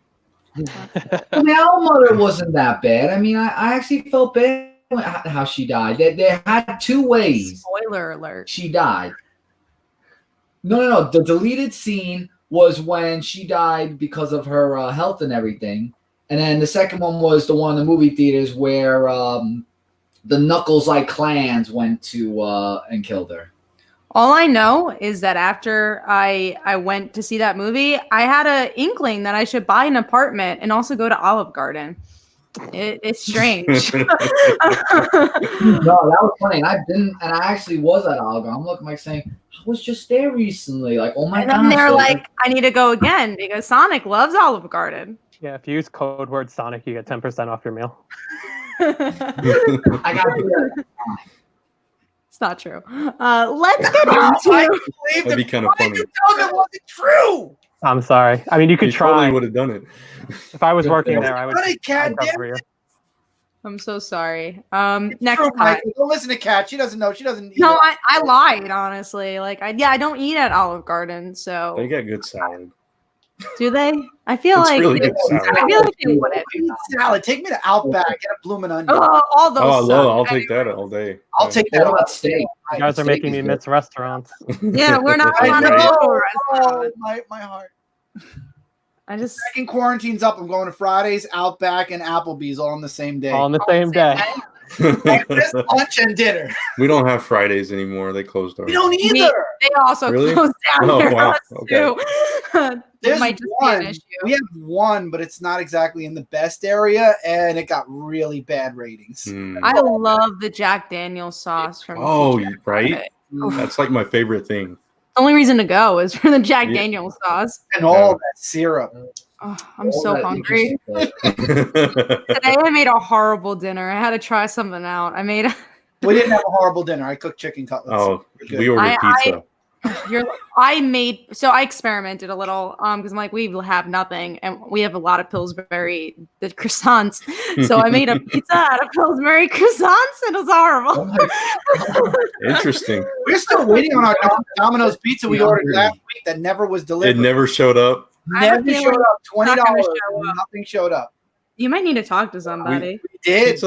The Owl Mother wasn't that bad. I mean, I actually felt bad how she died. They had two ways. Spoiler alert. She died. No. The deleted scene was when she died because of her health and everything. And then the second one was the one in the movie theaters where the Knuckles-like clans went to and killed her. All I know is that after I went to see that movie, I had an inkling that I should buy an apartment and also go to Olive Garden. It's strange. No, that was funny. I actually was at Olive Garden. I'm looking like saying, I was just there recently. Like, oh my god. And then they're like, I need to go again because Sonic loves Olive Garden. Yeah, if you use code word Sonic, you get 10% off your meal. I gotta do that. It's not true. Let's get into. That'd be kind of funny. That wasn't true. I'm sorry. I mean, you could try. Totally would have done it. If I was working there, I would. Funny, Cat, I'd cover you. I'm so sorry. Next True, time. Michael. Don't listen to Kat. She doesn't know. She doesn't. Eat No, it. I lied, honestly. Like, I don't eat at Olive Garden, so. They got good salad. Do they? I feel It's like really good salad. I feel like they wouldn't. Eat salad. Take me to Outback. Get a bloomin' onion. Oh, all those. Oh, I love. suck. I'll take that all day. I'll take What that. about steak? You guys are making me miss restaurants. Yeah, we're not I on a know. local Oh, restaurant. my heart. I just. Second quarantine's up. I'm going to Fridays, Outback, and Applebee's all on the same day. All on the same day. Breakfast, lunch, and dinner. We don't have Fridays anymore. They closed our. We don't either. They also Really? closed down Oh, here. wow. Too. It There's might just be one. an issue. We have one, but it's not exactly in the best area, and it got really bad ratings. Hmm. I love the Jack Daniel's sauce from. Oh, Jack right. Rabbit. That's like my favorite thing. The only reason to go is for the Jack Yeah. Daniel's sauce. And all that syrup. Oh, I'm so hungry. we Today I made a horrible dinner. I had to try something out. I made. We didn't have a horrible dinner. I cooked chicken cutlets. Oh, Good. we ordered pizza. I experimented a little because I'm like, we have nothing and we have a lot of Pillsbury the croissants, so I made a pizza out of Pillsbury croissants and it was horrible. Interesting. We're still waiting on our Domino's pizza we ordered last week that never was It delivered. never showed up. I have a Never feeling showed up. it's not gonna $20. show up. Nothing showed up. You might need to talk to somebody. We did.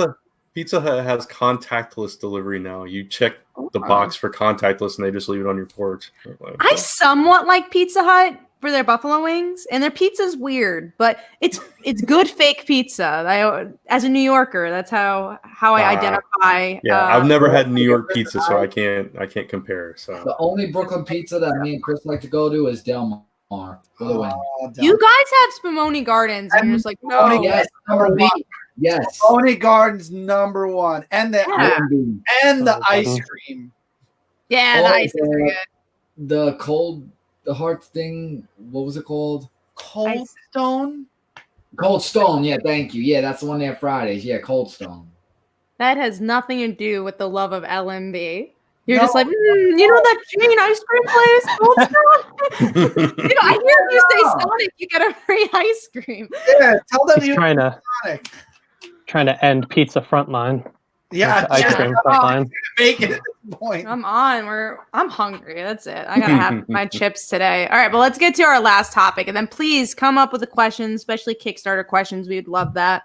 Pizza Hut has contactless delivery now. You check the box for contactless, and they just leave it on your porch. I somewhat like Pizza Hut for their buffalo wings, and their pizza's weird, but it's good fake pizza. As a New Yorker, that's how I identify. Yeah, I've never had New York pizza, so I can't compare. So The only Brooklyn pizza that me and Chris like to go to is Del Mar. For the win. You guys have Spumoni Gardens, and you're just like, no. Spumoni Yes, number one. Yes. Pony Gardens number one, and the ice cream. Yeah, the ice is good. The heart thing. What was it called? Cold Stone. Cold Stone. Yeah, thank you. Yeah, that's the one they have Fridays. Yeah, Cold Stone. That has nothing to do with the love of LMB. You're just like, you know that Jane ice cream place? Cold Stone? I hear you say Sonic, you get a free ice cream. Yeah, tell them He's you Sonic. trying to end pizza frontline. Yeah, Ice cream frontline. make it at this point. I'm hungry. That's it. I gotta have my chips today. All right, but let's get to our last topic, and then please come up with the questions, especially Kickstarter questions. We would love that.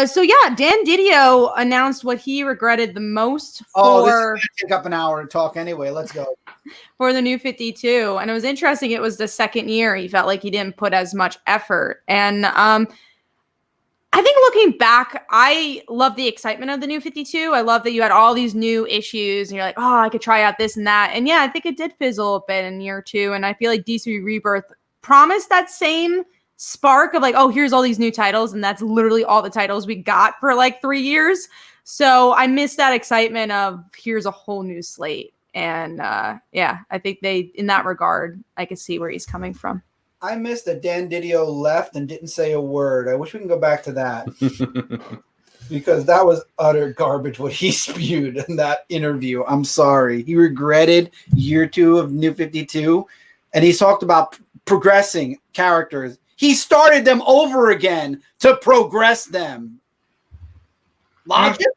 So yeah, Dan Didio announced what he regretted the most This is for gonna take up an hour to talk anyway. Let's go. for the New 52, and it was interesting. It was the second year he felt like he didn't put as much effort, and I think looking back, I love the excitement of the New 52. I love that you had all these new issues and you're like, oh, I could try out this and that. And yeah, I think it did fizzle a bit in year two. And I feel like DC Rebirth promised that same spark of like, oh, here's all these new titles, and that's literally all the titles we got for like 3 years. So I missed that excitement of here's a whole new slate. And yeah, I think in that regard, I can see where he's coming from. I missed that Dan Didio left and didn't say a word. I wish we can go back to that. Because that was utter garbage what he spewed in that interview. I'm sorry. He regretted year 2 of New 52, and he talked about progressing characters. He started them over again to progress them. Logic?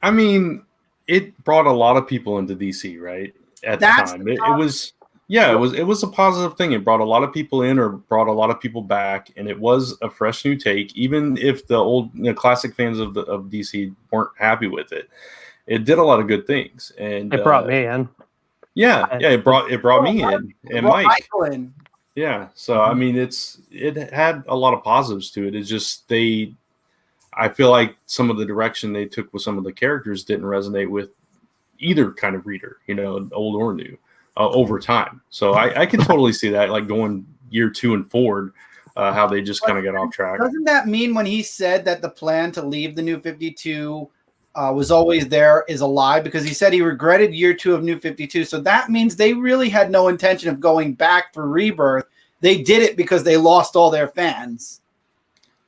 I mean, it brought a lot of people into DC, right? At the time. It was a positive thing. It brought a lot of people in or brought a lot of people back, and it was a fresh new take. Even if the old classic fans of DC weren't happy with it, it did a lot of good things. And it brought me in. Yeah, it brought me in and Mike. In. Yeah, so I mean, it had a lot of positives to it. It's just I feel like some of the direction they took with some of the characters didn't resonate with either kind of reader, old or new, over time. So I can totally see that, like going year 2 and forward, how they just kind of got off track. Doesn't that mean when he said that the plan to leave the New 52 was always there is a lie? Because he said he regretted year 2 of New 52. So that means they really had no intention of going back for Rebirth. They did it because they lost all their fans.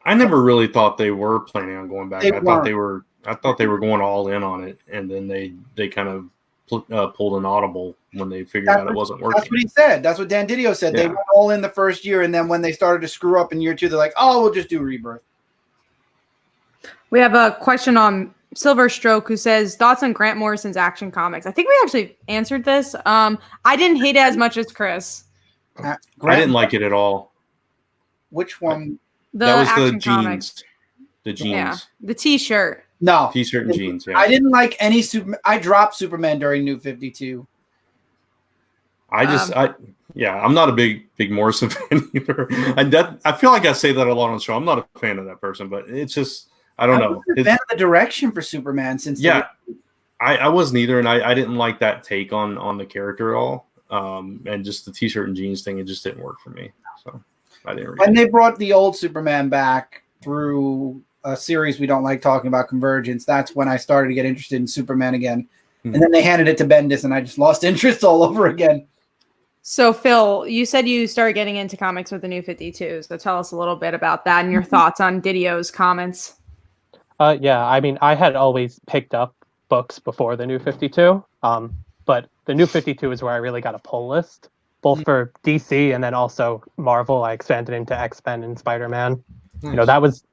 I never really thought they were planning on going back. I thought they were going all in on it, and then they kind of pulled an audible when they figured out it wasn't working. That's what he said. That's what Dan Didio said. Yeah. They went all in the first year, and then when they started to screw up in year 2, they're like, "Oh, we'll just do Rebirth." We have a question on Silver Stroke who says thoughts on Grant Morrison's Action Comics. I think we actually answered this. I didn't hate it as much as Chris. I didn't like it at all. Which one? That was Action the jeans. Comics. The jeans. Yeah, the T-shirt. No. T-shirt and jeans, yeah. I didn't like any Superman. I dropped Superman during New 52. I'm not a big Morrison fan either. I feel like I say that a lot on the show. I'm not a fan of that person, but it's just, I don't know. I've been the direction for Superman since. I wasn't either, and I didn't like that take on the character at all. And just the T-shirt and jeans thing, it just didn't work for me. So I didn't read When they brought the old Superman back through a series we don't like talking about, Convergence, that's when I started to get interested in Superman again. And then they handed it to Bendis, and I just lost interest all over again. So, Phil, you said you started getting into comics with the New 52. So tell us a little bit about that and your thoughts on Didio's comments. Yeah, I mean, I had always picked up books before the New 52, but the New 52 is where I really got a pull list, both for DC and then also Marvel. I expanded into X-Men and Spider-Man. Nice.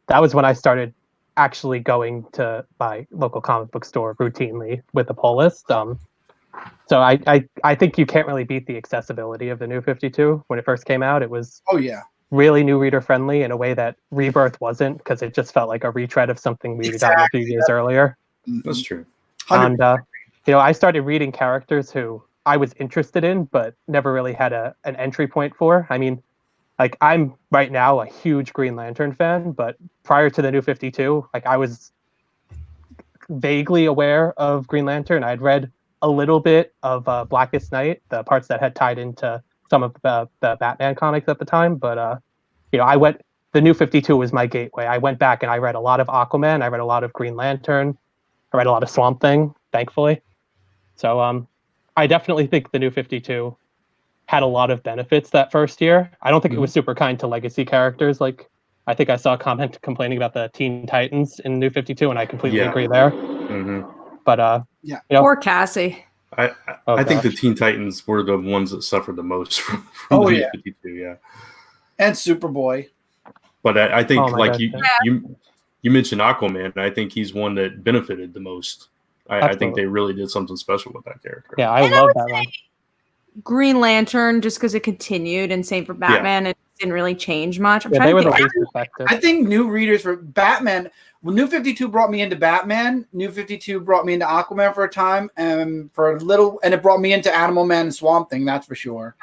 That was when I started actually going to my local comic book store routinely with the pull list. So I think you can't really beat the accessibility of the New 52. When it first came out, it was really new reader friendly in a way that Rebirth wasn't, because it just felt like a retread of something we had gotten a few years earlier. That's true. 100%. And I started reading characters who I was interested in, but never really had an entry point for. I mean, like, I'm right now a huge Green Lantern fan, but prior to the New 52, like, I was vaguely aware of Green Lantern. I'd read a little bit of Blackest Night, the parts that had tied into some of the Batman comics at the time. But, the New 52 was my gateway. I went back and I read a lot of Aquaman. I read a lot of Green Lantern. I read a lot of Swamp Thing, thankfully. So I definitely think the New 52 had a lot of benefits that first year. I don't think it was super kind to legacy characters. Like, I think I saw a comment complaining about the Teen Titans in New 52, and I completely agree there. Mm-hmm. But poor Cassie. I think the Teen Titans were the ones that suffered the most from the New 52. And Superboy. But I think you mentioned Aquaman. I think he's one that benefited the most. I think they really did something special with that character. Yeah, I love that one. Green Lantern, just because it continued, and same for Batman, it didn't really change much. They were the least effective. I think new readers for Batman, when New 52 brought me into Batman, New 52 brought me into Aquaman for a time, and for a little, and it brought me into Animal Man and Swamp Thing, that's for sure.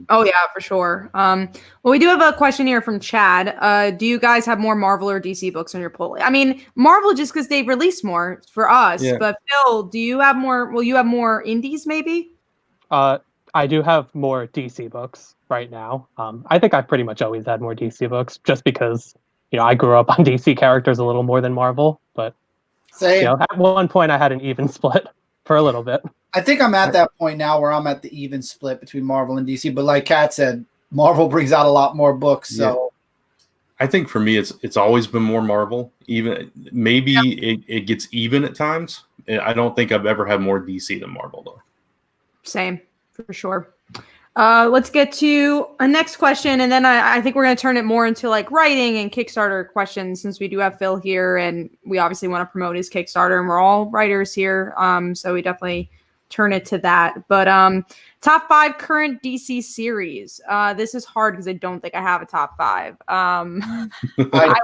Oh yeah, for sure. Well, we do have a question here from Chad. Do you guys have more Marvel or DC books on your pull? I mean, Marvel just because they've released more for us, but Phil, do you have more? Will you have more indies maybe? I do have more DC books right now. I think I've pretty much always had more DC books just because, I grew up on DC characters a little more than Marvel. But, Same. at one point I had an even split for a little bit. I think I'm at that point now where I'm at the even split between Marvel and DC. But like Kat said, Marvel brings out a lot more books. So I think for me, it's always been more Marvel. Even maybe it gets even at times. I don't think I've ever had more DC than Marvel though. Same, for sure. Let's get to a next question, and then I think we're going to turn it more into like writing and Kickstarter questions since we do have Phil here, and we obviously want to promote his Kickstarter, and we're all writers here, so we definitely turn it to that. But top 5 current DC series. This is hard because I don't think I have a top 5. I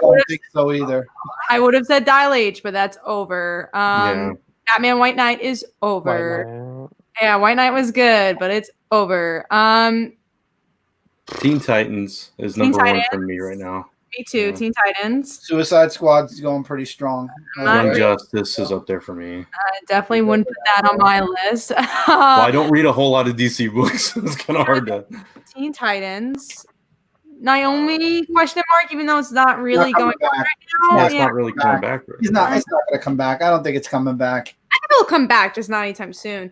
don't think so either. I would have said Dial H, but that's over. Batman White Knight is over. Yeah, White Knight was good, but it's over. Teen Titans is number 1 for me right now. Me too. Teen Titans. Suicide Squad's going pretty strong. Young Justice is up there for me. I definitely wouldn't put that on my list. Well, I don't read a whole lot of DC books. It's kind of hard to. Teen Titans. Naomi, question mark, even though it's not really going on right now. Yeah, it's not really coming back. Right It's not going to come back. I don't think it's coming back. I think it'll come back, just not anytime soon.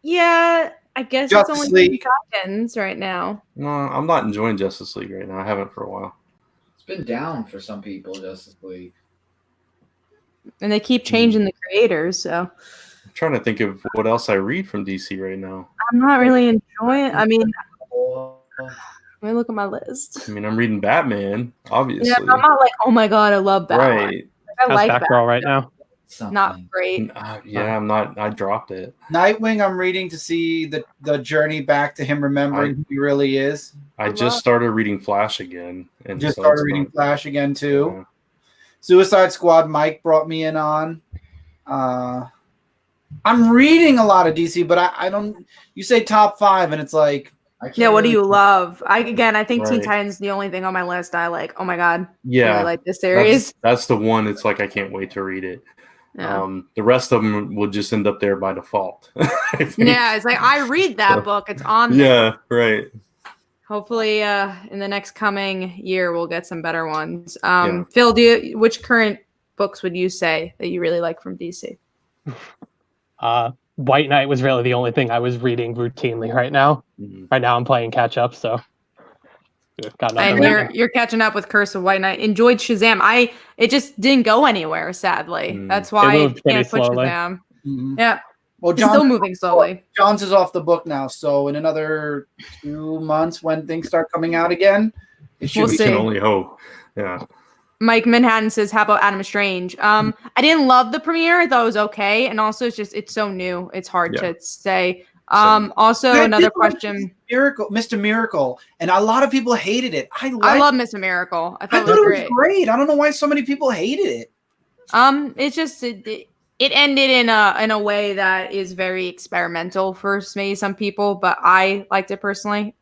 Yeah, I guess Justice it's only League. Titans right now. No, I'm not enjoying Justice League right now. I haven't for a while. It's been down for some people, Justice League. And they keep changing the creators, so. I'm trying to think of what else I read from DC right now. I'm not really enjoying. I mean, let me look at my list. I mean, I'm reading Batman, obviously. Yeah, I'm not like, oh my god, I love Batman. Right. I like Batgirl right now. Something. Not great. Yeah, I'm not. I dropped it. Nightwing, I'm reading to see the journey back to him remembering who he really is. I just started reading Flash again. And Just so started it's reading not- Flash again, too. Yeah. Suicide Squad, Mike brought me in on. I'm reading a lot of DC, but I don't. You say top 5, and it's like. Yeah, what do you love? I think Teen Right. Titans is the only thing on my list I like. Oh my god. Yeah. I really like this series. That's the one. It's like I can't wait to read it. Yeah. The rest of them will just end up there by default. I think. Yeah, it's like I read that book. It's on there. Yeah, right. Hopefully, in the next coming year, we'll get some better ones. Yeah. Phil, which current books would you say that you really like from DC? White Knight was really the only thing I was reading routinely right now. Mhm. Right now I'm playing catch up, so got nothing. And you're catching up with Curse of White Knight. Enjoyed Shazam. It just didn't go anywhere, sadly. That's why I moved pretty can't put slowly. Shazam. Mhm. Yeah. Well, It's still moving slowly. John's is off the book now, so in another 2 months, when things start coming out again, it should We'll be. see. We can only hope. Yeah. Mike Manhattan says, "How about Adam Strange?" I didn't love the premiere. I thought it was okay, and also it's so new. It's hard to say. Also, I another did like question. Mr. Miracle, and a lot a lot of hated it. I love Mr. Miracle. I I thought thought it was it was great. I don't know why so many people hated it. It's just it ended in a way that is very experimental for maybe some people, but I liked it personally.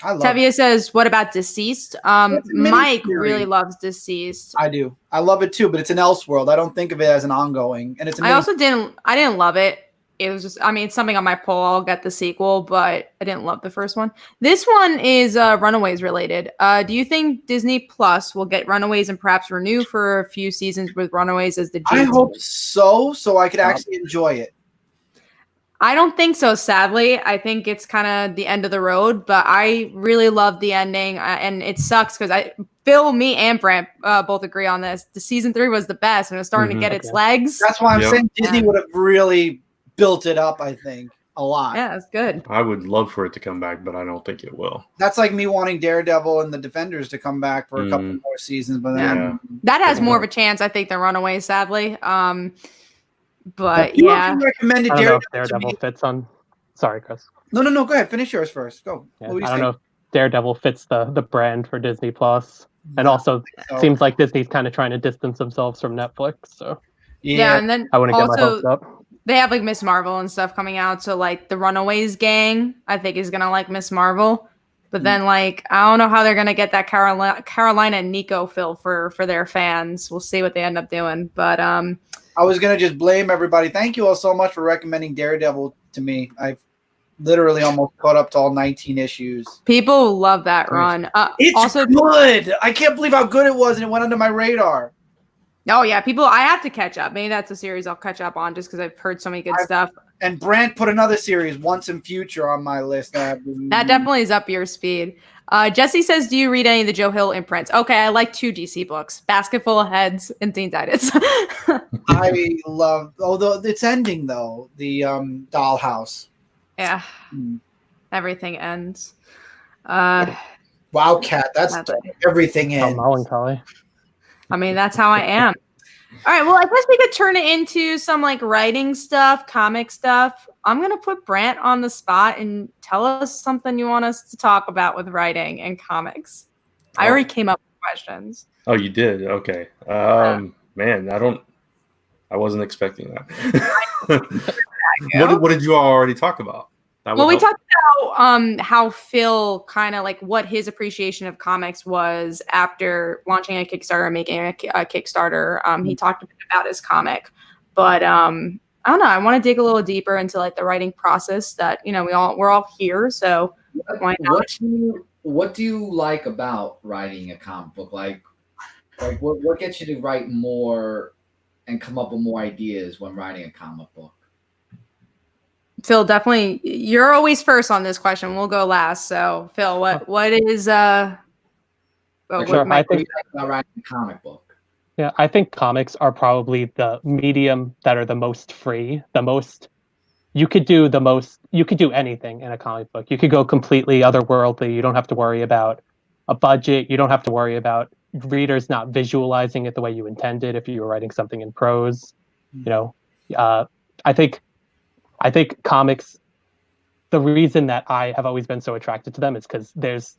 I love Tevia says, "What about Deceased?" It's a Mike miniseries. really loves Deceased. I do. I love it too, but it's an Elseworld. I don't think of it as an ongoing, and it's. I didn't love it. It was just, it's something on my poll. I'll get the sequel, but I didn't love the first one. This one is Runaways related. Do you think Disney Plus will get Runaways and perhaps renew for a few seasons with Runaways as the? I hope so I could actually enjoy it. I don't think so, sadly. I think it's kind of the end of the road, but I really love the ending, and it sucks because Phil, me, and Brent both agree on this. The season 3 was the best, and it was starting to get its legs. That's why I'm Yep. saying Disney would have really built it up, I think, a lot. Yeah, it's good. I would love for it to come back, but I don't think it will. That's like me wanting Daredevil and the Defenders to come back for a couple more seasons, but then That has more of a chance, I think, than Runaways, sadly. But you yeah, recommended I don't know if Daredevil. Daredevil fits on. Sorry, Chris. No. Go ahead. Finish yours first. Go. Yeah, What were you I don't saying? know if Daredevil fits the brand for Disney Plus, and also So, seems like Disney's kind of trying to distance themselves from Netflix. So yeah, and then I wouldn't get my also hopes up. they have like Miss Marvel and stuff coming out. So like the Runaways gang, I think is gonna like Miss Marvel. But then like I don't know how they're gonna get that Carolina and Nico Phil for their fans. We'll see what they end up doing. But I was gonna just blame everybody. Thank you all so much for recommending Daredevil to me. I've literally almost caught up to all 19 issues. People love that run. It's also good. I can't believe how good it was, and it went under my radar. Oh yeah, I have to catch up. Maybe that's a series I'll catch up on just because I've heard so many good stuff. And Brant put another series, Once and Future, on my list. That definitely is up your speed. Jesse says, do you read any of the Joe Hill imprints? Okay, I like 2 DC books, Basket Full of Heads and Teen Titans. I love, although it's ending though, the Dollhouse. Yeah, everything ends. Wow, Cat, that's everything ends. Melancholy. I mean, that's how I am. All right, well, I guess we could turn it into some like writing stuff, comic stuff. I'm going to put Brant on the spot and tell us something you want us to talk about with writing and comics. I already came up with questions. Oh, you did? Okay. Man, I wasn't expecting that. What did you already talk about? Well, we talked about how Phil kind of like what his appreciation of comics was after launching a Kickstarter and making a Kickstarter. He talked a bit about his comic, but I don't know. I want to dig a little deeper into like the writing process that, you know, we're all here. So why not? What do you like about writing a comic book? Like what gets you to write more and come up with more ideas when writing a comic book? Phil, definitely, you're always first on this question. We'll go last. So, Phil, what is I think about writing a comic book? Yeah, I think comics are probably the medium that are the most free. You could do anything in a comic book. You could go completely otherworldly. You don't have to worry about a budget. You don't have to worry about readers not visualizing it the way you intended if you were writing something in prose. You know, I think comics, the reason that I have always been so attracted to them is because there's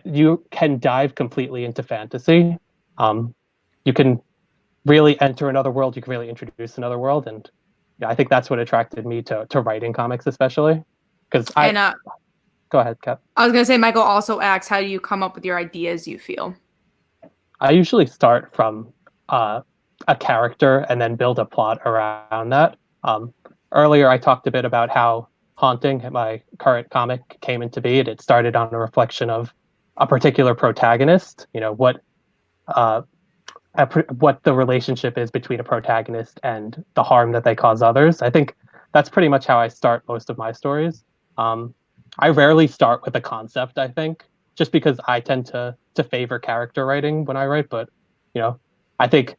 you can dive completely into fantasy. You can really enter another world. You can really introduce another world. And I think that's what attracted me to writing comics, especially. Go ahead, Kat. I was going to say, Michael also asks, how do you come up with your ideas, you feel? I usually start from a character and then build a plot around that. Earlier, I talked a bit about how Haunting, my current comic, came into being. It started on a reflection of a particular protagonist. You know, what the relationship is between a protagonist and the harm that they cause others. I think that's pretty much how I start most of my stories. I rarely start with a concept, I think, just because I tend to favor character writing when I write. But, you know, I think,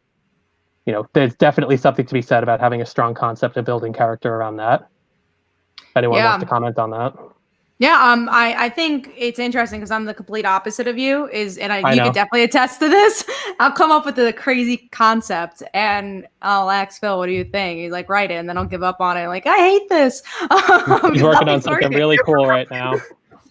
you know, there's definitely something to be said about having a strong concept and building character around that. If anyone wants to comment on that. Yeah, I think it's interesting because I'm the complete opposite of you. You could definitely attest to this. I'll come up with a crazy concept and I'll ask Phil, what do you think? He's like, write it, and then I'll give up on it. Like, I hate this. He's working on something really cool right now.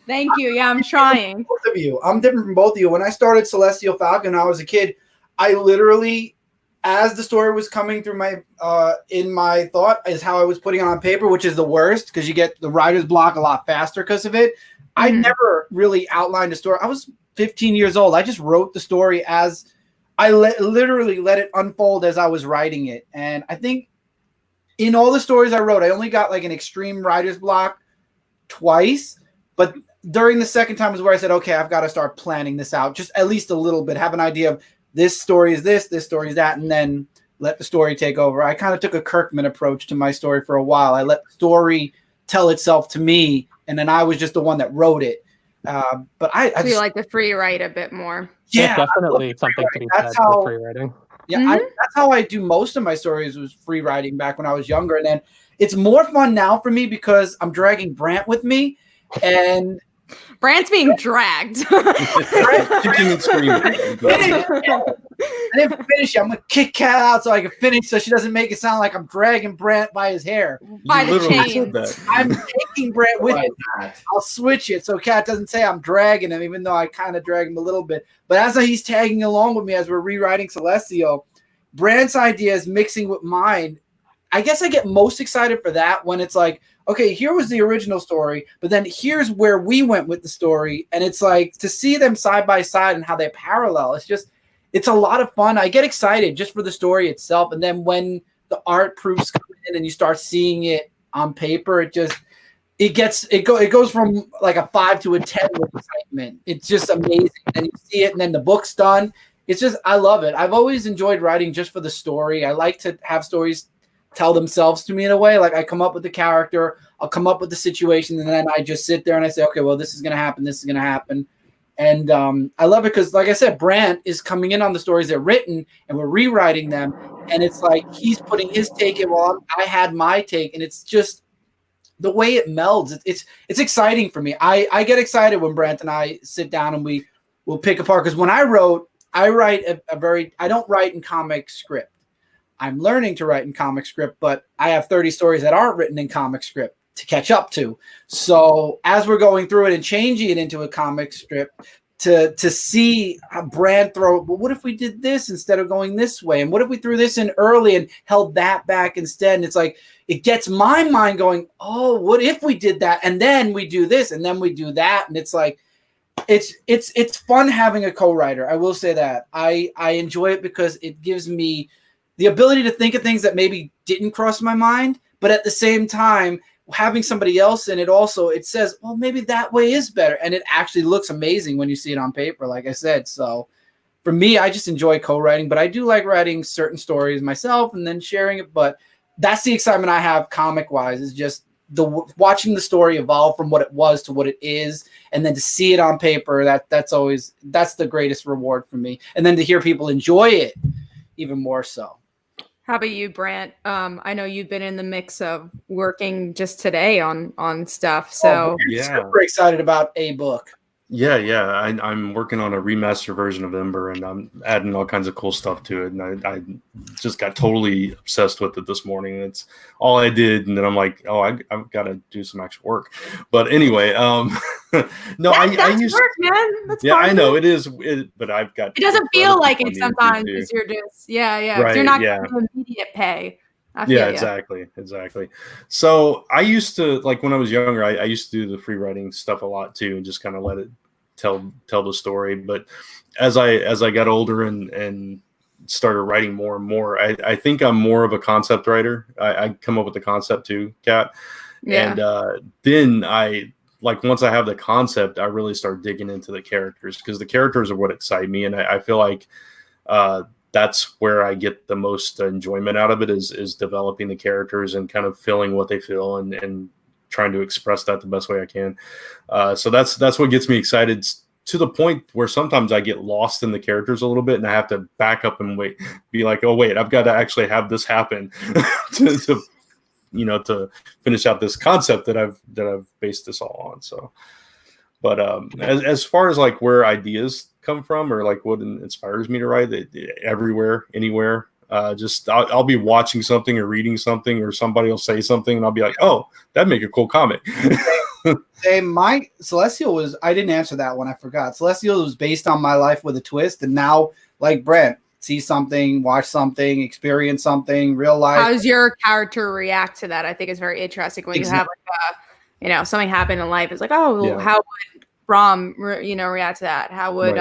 Thank you. Yeah, I'm trying. Both of you. I'm different from both of you. When I started Celestial Falcon when I was a kid, I literally, as the story was coming through my in my thought, is how I was putting it on paper, which is the worst because you get the writer's block a lot faster because of it. I never really outlined a story. I was 15 years old. I just wrote the story as I literally let it unfold as I was writing it. And I think in all the stories I wrote, I only got like an extreme writer's block twice. But during the second time was where I said, okay, I've got to start planning this out just at least a little bit, have an idea of this story is this story is that, and then let the story take over. I kind of took a Kirkman approach to my story for a while. I let the story tell itself to me, and then I was just the one that wrote it. But I feel like the free write a bit more. Yeah, definitely something to be said for free writing. Yeah, that's how I do most of my stories, was free writing back when I was younger. And then it's more fun now for me because I'm dragging Brant with me, and Brant's being dragged. Kicking and screaming. I didn't finish it. I'm gonna kick Kat out so I can finish, so she doesn't make it sound like I'm dragging Brant by his hair. By the chains. I'm taking Brant with me. I'll switch it so Kat doesn't say I'm dragging him, even though I kind of drag him a little bit. But as he's tagging along with me as we're rewriting Celestial, Brant's idea is mixing with mine. I guess I get most excited for that when it's like, okay, here was the original story, but then here's where we went with the story. And it's like to see them side by side and how they parallel. It's a lot of fun. I get excited just for the story itself. And then when the art proofs come in and you start seeing it on paper, it goes from like a 5 to a 10 with excitement. It's just amazing. And you see it, and then the book's done. It's just, I love it. I've always enjoyed writing just for the story. I like to have stories tell themselves to me in a way. Like I come up with the character, I'll come up with the situation, and then I just sit there and I say, okay, well, this is going to happen. This is going to happen. And I love it because, like I said, Brant is coming in on the stories that are written, and we're rewriting them. And it's like he's putting his take in while I had my take. And it's just the way it melds. It's exciting for me. I get excited when Brant and I sit down and we'll pick apart. Because when I write I don't write in comic script. I'm learning to write in comic script, but I have 30 stories that aren't written in comic script to catch up to. So as we're going through it and changing it into a comic script, to see a Brand throw, well, what if we did this instead of going this way? And what if we threw this in early and held that back instead? And it's like, it gets my mind going, oh, what if we did that? And then we do this and then we do that. And it's like, it's fun having a co-writer. I will say that I enjoy it because it gives me the ability to think of things that maybe didn't cross my mind, but at the same time, having somebody else in it also, it says, well, maybe that way is better. And it actually looks amazing when you see it on paper, like I said. So for me, I just enjoy co-writing, but I do like writing certain stories myself and then sharing it. But that's the excitement I have comic-wise, is just watching the story evolve from what it was to what it is. And then to see it on paper, that's the greatest reward for me. And then to hear people enjoy it even more so. How about you, Brant? I know you've been in the mix of working just today on stuff. So super excited about a book. Yeah. I'm working on a remastered version of Ember, and I'm adding all kinds of cool stuff to it. And I just got totally obsessed with it this morning. It's all I did, and then I'm like, oh, I've got to do some actual work. But anyway, no, that's work, man. That's yeah, fun. I know it is, but I've got. It doesn't feel like it sometimes because you're just Right, you're not yeah. getting immediate pay. Yeah, exactly. So I used to, like when I was younger, I used to do the free writing stuff a lot too, and just kind of let it tell the story. But as I got older and started writing more and more, I think I'm more of a concept writer. I come up with the concept too, Kat. Yeah. And then once I have the concept, I really start digging into the characters, because the characters are what excite me, and I feel like that's where I get the most enjoyment out of it, is developing the characters and kind of feeling what they feel and trying to express that the best way I can. So that's what gets me excited, to the point where sometimes I get lost in the characters a little bit, and I have to back up and be like, oh wait, I've got to actually have this happen to finish out this concept that I've based this all on. So, but as far as like where ideas come from, or like what inspires me to write, everywhere, anywhere. Just I'll be watching something or reading something, or somebody will say something, and I'll be like, oh, that'd make a cool comic. Hey, my Celestial was, I didn't answer that one. I forgot. Celestial was based on my life with a twist. And now, like Brent, see something, watch something, experience something, real life. How does your character react to that? I think it's very interesting when you have like something happen in life. It's like, oh, well, how would Rom, react to that? How would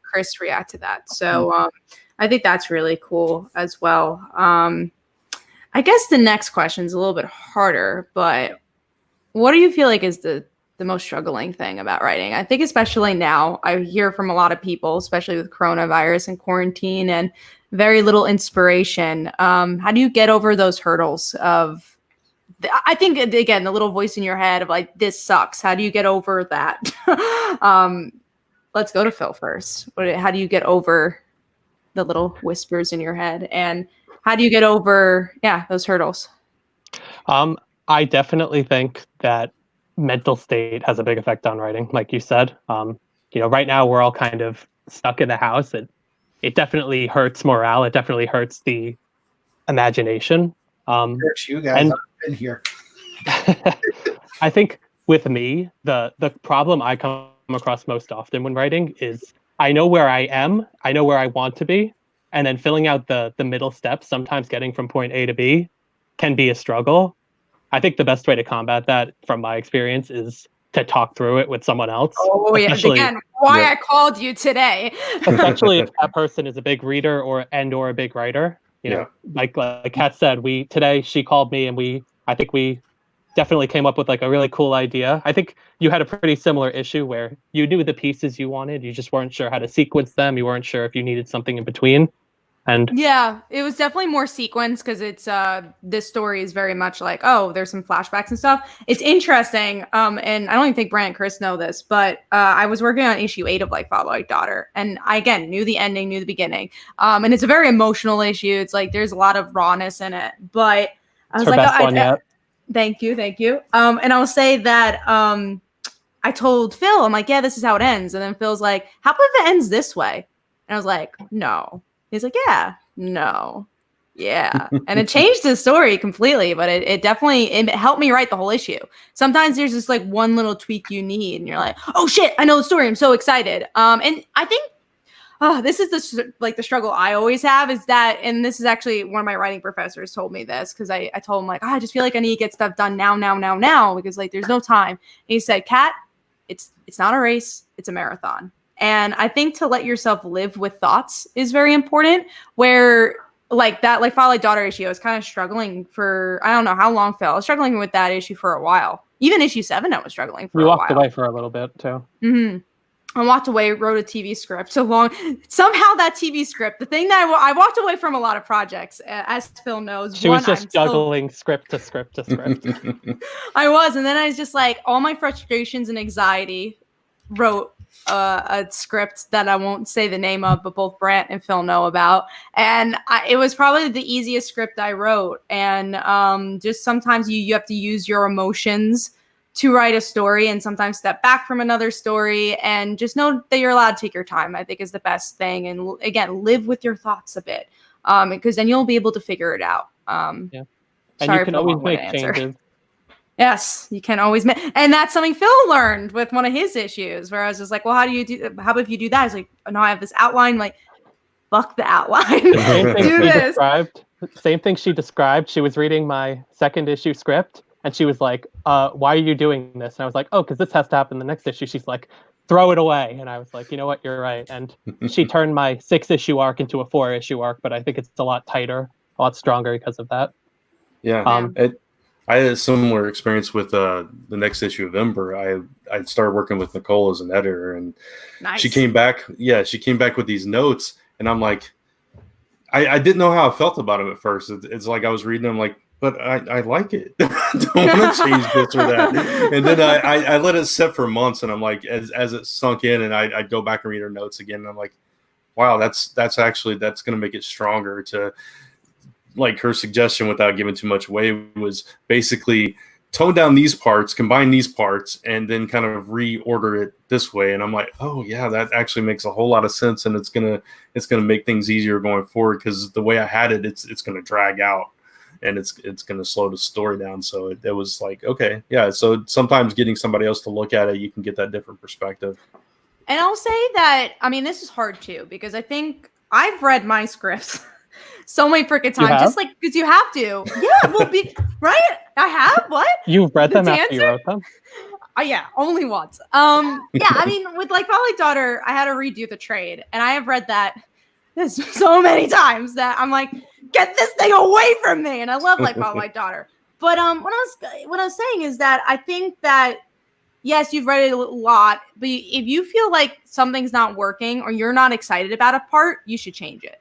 Chris react to that? So I think that's really cool as well. I guess the next question is a little bit harder, but what do you feel like is the most struggling thing about writing? I think especially now, I hear from a lot of people, especially with coronavirus and quarantine and very little inspiration. How do you get over those hurdles of, I think, again, the little voice in your head of like, this sucks. How do you get over that? Let's go to Phil first. How do you get over the little whispers in your head? And how do you get over, those hurdles? I definitely think that mental state has a big effect on writing, like you said. Right now we're all kind of stuck in the house. It definitely hurts morale. It definitely hurts the imagination. Hurts you guys. I've been here. I think with me, the problem I come across most often when writing is I know where I am, I know where I want to be, and then filling out the middle steps, sometimes getting from point A to B, can be a struggle. I think the best way to combat that, from my experience, is to talk through it with someone else. Oh, yeah. Again, I called you today. Especially if that person is a big reader or a big writer. Like Kat said, today she called me and I think we definitely came up with like a really cool idea. I think you had a pretty similar issue where you knew the pieces you wanted, you just weren't sure how to sequence them. You weren't sure if you needed something in between. And yeah, it was definitely more sequence because it's this story is very much like, oh, there's some flashbacks and stuff. It's interesting. And I don't even think Brant and Chris know this, but I was working on issue 8 of like Father Like Daughter, and I again knew the ending, knew the beginning. And it's a very emotional issue. It's like there's a lot of rawness in it. But I was like, thank you. And I'll say that I told Phil, I'm like, yeah, this is how it ends. And then Phil's like, how about if it ends this way? And I was like, no. He's like, yeah, no, yeah. And it changed the story completely, but it definitely helped me write the whole issue. Sometimes there's just like one little tweak you need and you're like, oh shit, I know the story. I'm so excited. And I think this is the struggle I always have is that, and this is actually one of my writing professors told me this because I told him like, I just feel like I need to get stuff done now because like there's no time. And he said, Kat, it's not a race, it's a marathon. And I think to let yourself live with thoughts is very important. Where like that, like Father Like Daughter issue, I was kind of struggling for, I don't know how long, Phil. I was struggling with that issue for a while. Even issue 7, I was struggling for a while. We walked away for a little bit too. Mm-hmm. I walked away, wrote a TV script so long. Somehow that TV script, the thing that I walked away from a lot of projects, as Phil knows. She was just juggling script to script to script. I was. And then I was just like, all my frustrations and anxiety wrote a script that I won't say the name of, but both Brant and Phil know about. And it was probably the easiest script I wrote. And just sometimes you have to use your emotions to write a story and sometimes step back from another story and just know that you're allowed to take your time, I think is the best thing. And again, live with your thoughts a bit because then you'll be able to figure it out. Yeah. And you can always make changes. Yes, you can always make, and that's something Phil learned with one of his issues where I was just like, well, how about if you do that? He's like, oh, no, I have this outline. I'm like, fuck the outline. Do this. Same thing she described. She was reading my second issue script and she was like, why are you doing this? And I was like, oh, because this has to happen in the next issue. She's like, throw it away. And I was like, you know what? You're right. And she turned my 6-issue arc into a 4-issue arc, but I think it's a lot tighter, a lot stronger because of that. Yeah. I had a similar experience with the next issue of Ember. I started working with Nicole as an editor, and nice. She came back. Yeah, she came back with these notes, and I'm like, I didn't know how I felt about them at first. It's like I was reading them, like, but I like it. I don't want to change this or that. And then I let it sit for months, and I'm like, as it sunk in, and I'd go back and read her notes again, and I'm like, wow, that's going to make it stronger to. Like her suggestion without giving too much away was basically tone down these parts, combine these parts, and then kind of reorder it this way. And I'm like, oh yeah, that actually makes a whole lot of sense. And it's gonna make things easier going forward because the way I had it, it's gonna drag out and it's gonna slow the story down. So it was like, okay, yeah. So sometimes getting somebody else to look at it, you can get that different perspective. And I'll say that, I mean, this is hard too, because I think I've read my scripts so many freaking times, just like because you have to. Yeah, well, right? I have what? You've read them after you wrote them? Yeah, only once. Yeah, I mean, with like Father Like Daughter, I had to redo the trade, and I have read that so many times that I'm like, get this thing away from me. And I love like Father Like Daughter, but what I was saying is that I think that yes, you've read it a lot, but if you feel like something's not working or you're not excited about a part, you should change it.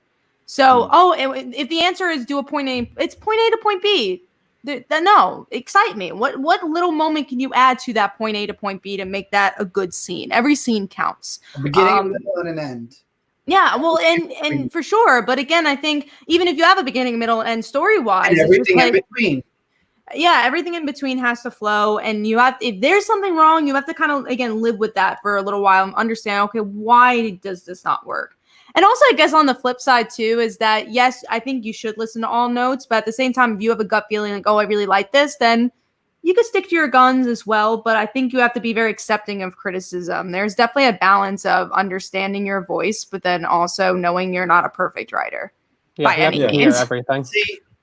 So, if the answer is do a point A, it's point A to point B. Then no, excite me. What little moment can you add to that point A to point B to make that a good scene? Every scene counts. A beginning, a middle, and an end. Yeah, well, and for sure. But again, I think even if you have a beginning, middle, and end story-wise, and everything in between. Yeah, everything in between has to flow. And you have, if there's something wrong, you have to kind of, again, live with that for a little while and understand, okay, why does this not work? And also, I guess on the flip side, too, is that, yes, I think you should listen to all notes. But at the same time, if you have a gut feeling like, oh, I really like this, then you could stick to your guns as well. But I think you have to be very accepting of criticism. There's definitely a balance of understanding your voice, but then also knowing you're not a perfect writer by any means. Everything.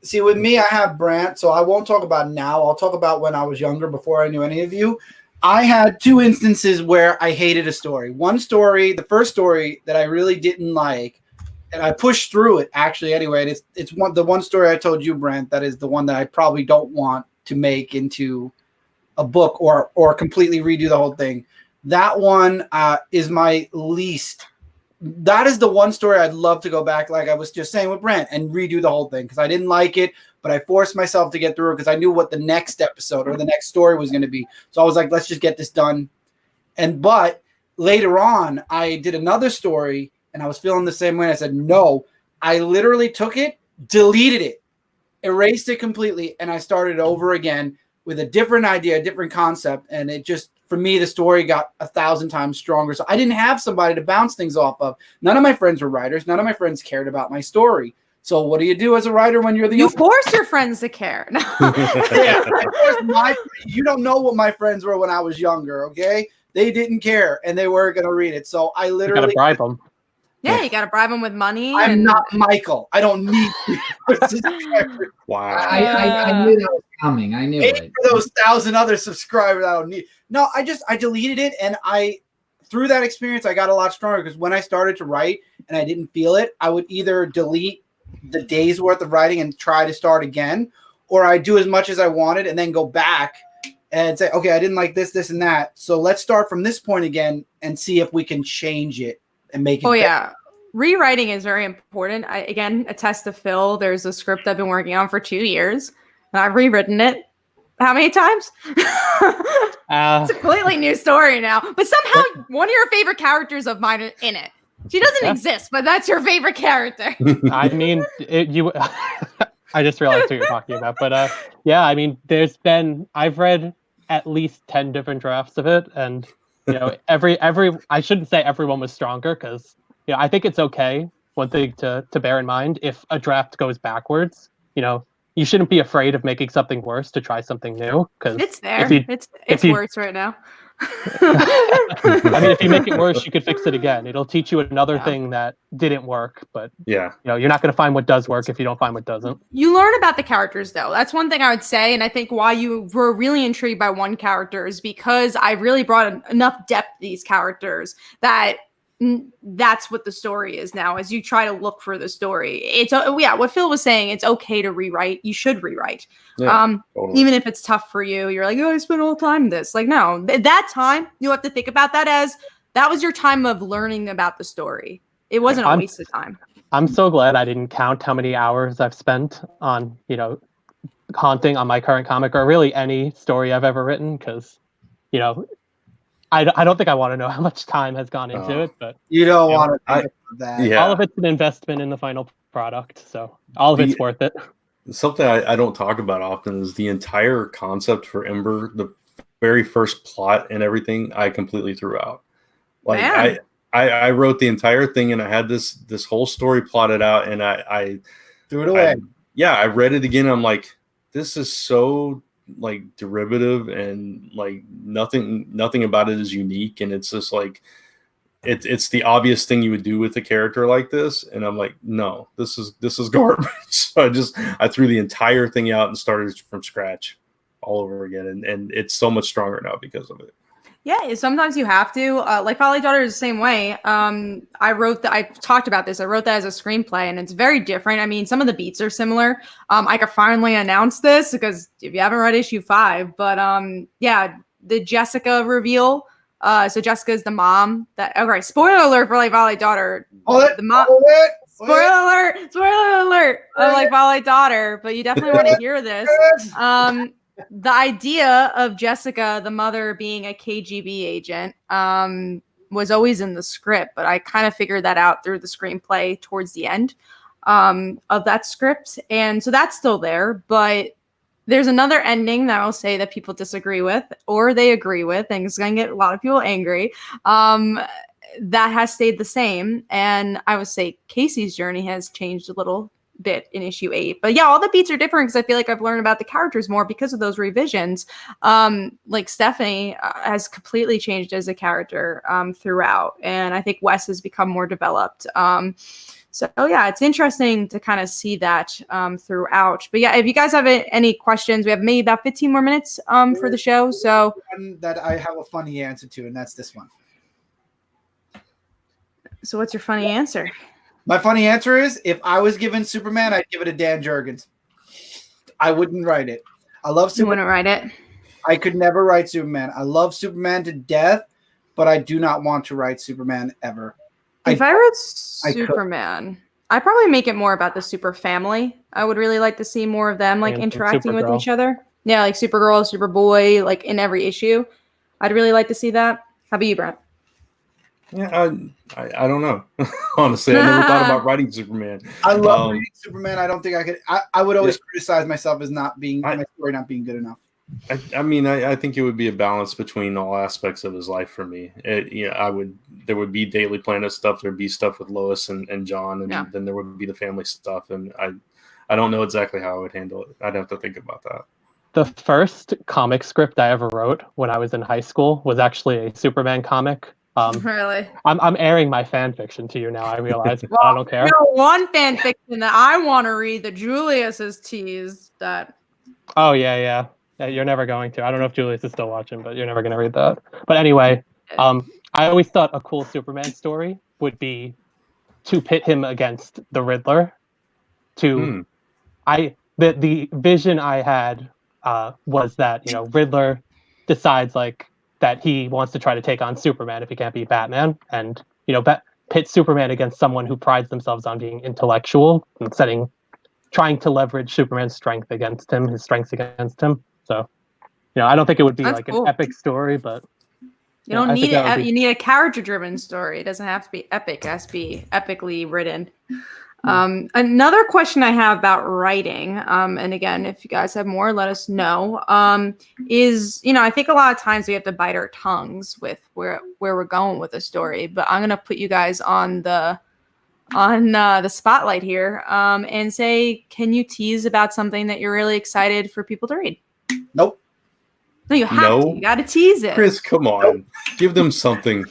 See, with me, I have Brant, so I won't talk about now. I'll talk about when I was younger, before I knew any of you. I had two instances where I hated a story. One story, the first story that I really didn't like, and I pushed through it actually anyway. And it's the one story I told you, Brant, that is the one that I probably don't want to make into a book or completely redo the whole thing. That one is my least. That is the one story I'd love to go back, like I was just saying with Brent, and redo the whole thing because I didn't like it, but I forced myself to get through it because I knew what the next episode or the next story was going to be. So I was like, let's just get this done. But later on, I did another story and I was feeling the same way. I said, no, I literally took it, deleted it, erased it completely, and I started over again with a different idea, a different concept, and it just, for me, the story got 1,000 times stronger. So I didn't have somebody to bounce things off of. None of my friends were writers. None of my friends cared about my story. So what do you do as a writer when you're the You force your friends to care. No. Yeah, you don't know what my friends were when I was younger, okay? They didn't care, and they weren't going to read it. So I literally... You gotta bribe them. Yeah, you got to bribe them with money. I'm not Michael. I don't need... Wow. I knew that was coming. I knew it. For those 1,000 other subscribers, I don't need... No, I deleted it, and through that experience, I got a lot stronger because when I started to write and I didn't feel it, I would either delete the day's worth of writing and try to start again, or I do as much as I wanted and then go back and say, okay, I didn't like this, this, and that. So let's start from this point again and see if we can change it and make it better. Yeah. Rewriting is very important. I, again, attest to Phil. There's a script I've been working on for 2 years, and I've rewritten it. How many times? It's a completely new story now. But somehow one of your favorite characters of mine are in it. She doesn't exist, but that's your favorite character. I mean, I just realized what you're talking about. But yeah, I mean, I've read at least 10 different drafts of it. And, you know, I shouldn't say everyone was stronger because, you know, I think it's okay. One thing to bear in mind, if a draft goes backwards, you know, you shouldn't be afraid of making something worse to try something new. Because it's there. It's worse right now. I mean, if you make it worse, you could fix it again. It'll teach you another thing that didn't work. But yeah, you know, you're not going to find what does work if you don't find what doesn't. You learn about the characters, though. That's one thing I would say, and I think why you were really intrigued by one character is because I really brought enough depth to these characters that that's what the story is now. As you try to look for the story, it's what Phil was saying. It's okay to rewrite. You should rewrite. Totally. Even if it's tough for you, you're like, oh, I spent all the time in this. Like, no, that time you have to think about that as that was your time of learning about the story. It wasn't a waste of time. I'm so glad I didn't count how many hours I've spent on, you know, haunting on my current comic or really any story I've ever written because, you know, I don't think I want to know how much time has gone into it, but you don't want to think that. Yeah. All of it's an investment in the final product, so all of it's worth it. Something I don't talk about often is the entire concept for Ember, the very first plot and everything. I completely threw out. Like I wrote the entire thing and I had this whole story plotted out and I threw it away. I read it again. I'm like, this is so like derivative and like nothing about it is unique, and it's just like it's the obvious thing you would do with a character like this, and I'm like, no, this is garbage. So I threw the entire thing out and started from scratch all over again, and it's so much stronger now because of it. Yeah, sometimes you have to. Like Valley Daughter is the same way. I talked about this. I wrote that as a screenplay, and it's very different. I mean, some of the beats are similar. I could finally announce this because if you haven't read issue 5, but yeah, the Jessica reveal. So Jessica is the mom. Okay, spoiler alert for like Valley Daughter. The mom. Spoiler alert. Like Valley Daughter, but you definitely want to hear this. The idea of Jessica, the mother, being a KGB agent was always in the script, but I kind of figured that out through the screenplay towards the end of that script. And so that's still there, but there's another ending that I'll say that people disagree with or they agree with, and it's going to get a lot of people angry. That has stayed the same. And I would say Casey's journey has changed a little bit in issue 8, but yeah, all the beats are different because I feel like I've learned about the characters more because of those revisions. Like Stephanie has completely changed as a character throughout, and I think Wes has become more developed. So yeah, it's interesting to kind of see that throughout. But yeah, if you guys have any questions, we have maybe about 15 more minutes for the show. So one that I have a funny answer to, and that's this one. So what's your funny answer? My funny answer is, if I was given Superman, I'd give it to Dan Jurgens. I wouldn't write it. I love You Superman. wouldn't write it. I could never write Superman. I love Superman to death, but I do not want to write Superman ever. If I wrote I could. Superman, I'd probably make it more about the super family. I would really like to see more of them like And interacting with Supergirl. each other. Yeah, like Supergirl, Superboy, like in every issue. I'd really like to see that. How about you, Brent? Yeah, I don't know. Honestly, I never thought about writing Superman. I love reading Superman. I don't think I could. I would always criticize myself as not being my story not being good enough. I mean, I think it would be a balance between all aspects of his life for me. There would be Daily Planet stuff. There'd be stuff with Lois and John, and then there would be the family stuff. And I don't know exactly how I would handle it. I'd have to think about that. The first comic script I ever wrote when I was in high school was actually a Superman comic. Really? I'm airing my fan fiction to you now. I realize, but I don't care. You know, one fan fiction that I want to read that Julius has teased that. Oh yeah. You're never going to. I don't know if Julius is still watching, but you're never going to read that. But anyway, I always thought a cool Superman story would be to pit him against the Riddler. The vision I had was that Riddler decides like that he wants to try to take on Superman if he can't beat Batman, and pit Superman against someone who prides themselves on being intellectual and trying to leverage Superman's strength against him, his strengths against him. So, I don't think it would be That's like cool. an epic story, but You don't need it. You need a character-driven story. It doesn't have to be epic. It has to be epically written. Another question I have about writing, and again, if you guys have more, let us know. Is I think a lot of times we have to bite our tongues with where we're going with a story. But I'm gonna put you guys on the spotlight here, and say, can you tease about something that you're really excited for people to read? Nope. No, you have to. You got to tease it. Chris, come on, give them something.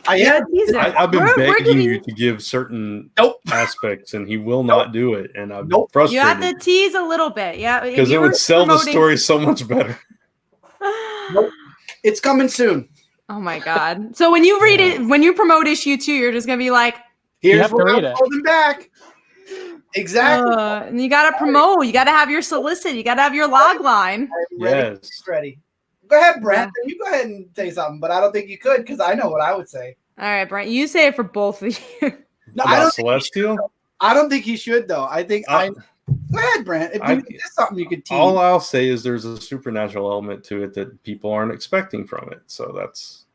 I've been begging you to give certain aspects, and he will not do it, and I'm frustrated. You have to tease a little bit, yeah, because it would sell the story so much better. Nope. It's coming soon. Oh my god! So when you read it, when you promote issue 2, you're just gonna be like, "Here's what I'm holding back." Exactly. And you gotta promote. You gotta have your solicit. You gotta have your log line. Ready. Go ahead, Brent. You go ahead and say something, but I don't think you could because I know what I would say. All right, Brent. You say it for both of you. No, Celestial? I don't think he should, though. I think Go ahead, Brent. If there's something you could tease. All I'll say is there's a supernatural element to it that people aren't expecting from it. So that's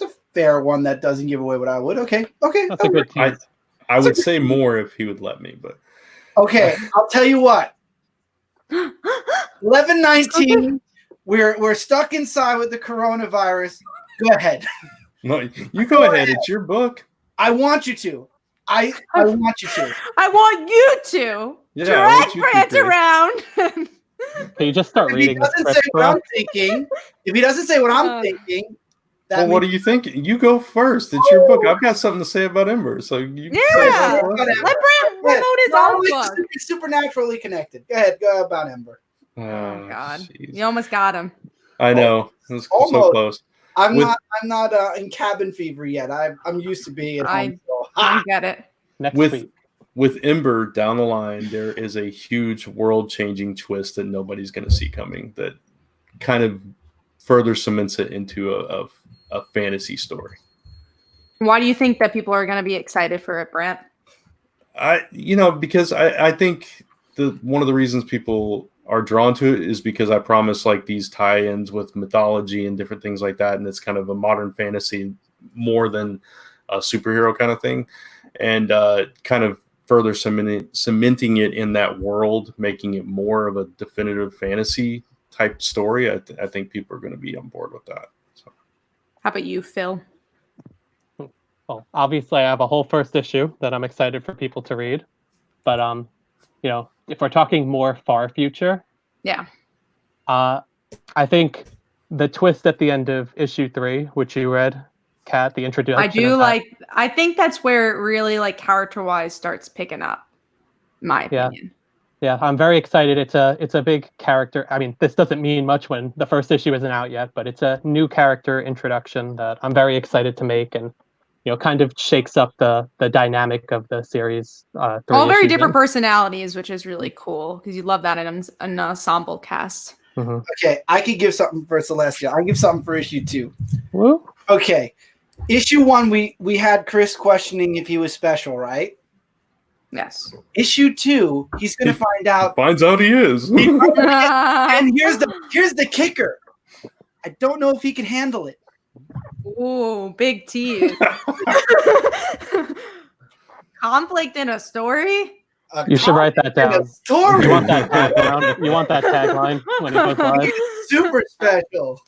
a fair one that doesn't give away what I would. Okay. That's a good tease. I would say more if he would let me, but okay. I'll tell you what. 11/19. We're stuck inside with the coronavirus. Go ahead. No, you go ahead. It's your book. I want you to. I want you to. I want you to drag Brent around. Can you just start reading the script? If he doesn't say what I'm thinking, what are you thinking? You go first. It's your book. I've got something to say about Ember. So let Brent promote his own book. It's supernaturally connected. Go ahead. Go about Ember. Oh God! Geez. You almost got him. I know. It was so close. I'm not in cabin fever yet. I'm used to being at home. I get it. Next week. With Ember down the line, there is a huge world-changing twist that nobody's going to see coming. That kind of further cements it into a fantasy story. Why do you think that people are going to be excited for it, Brent? Because I think one of the reasons people are drawn to it is because I promise like these tie-ins with mythology and different things like that, and it's kind of a modern fantasy more than a superhero kind of thing, and kind of further cementing it in that world, making it more of a definitive fantasy type story. I think people are going to be on board with that. So. How about you, Phil? Well, obviously I have a whole first issue that I'm excited for people to read, but if we're talking more far future, I think the twist at the end of issue 3, which you read, Kat, the introduction. I do like. I think that's where it really like character-wise starts picking up. My opinion. Yeah, I'm very excited. It's a big character. I mean, this doesn't mean much when the first issue isn't out yet, but it's a new character introduction that I'm very excited to make, and kind of shakes up the dynamic of the series. All very different personalities, which is really cool because you love that in an ensemble cast. Mm-hmm. Okay, I could give something for Celestia. I give something for issue 2. Woo. Okay, issue 1, we had Chris questioning if he was special, right? Yes. Issue 2, he's going to find out. Finds out he is. And here's the kicker. I don't know if he can handle it. Ooh, big tease. Conflict in a story? You should write that down. Story. You want that tagline? You want that tagline when it goes live? Super special.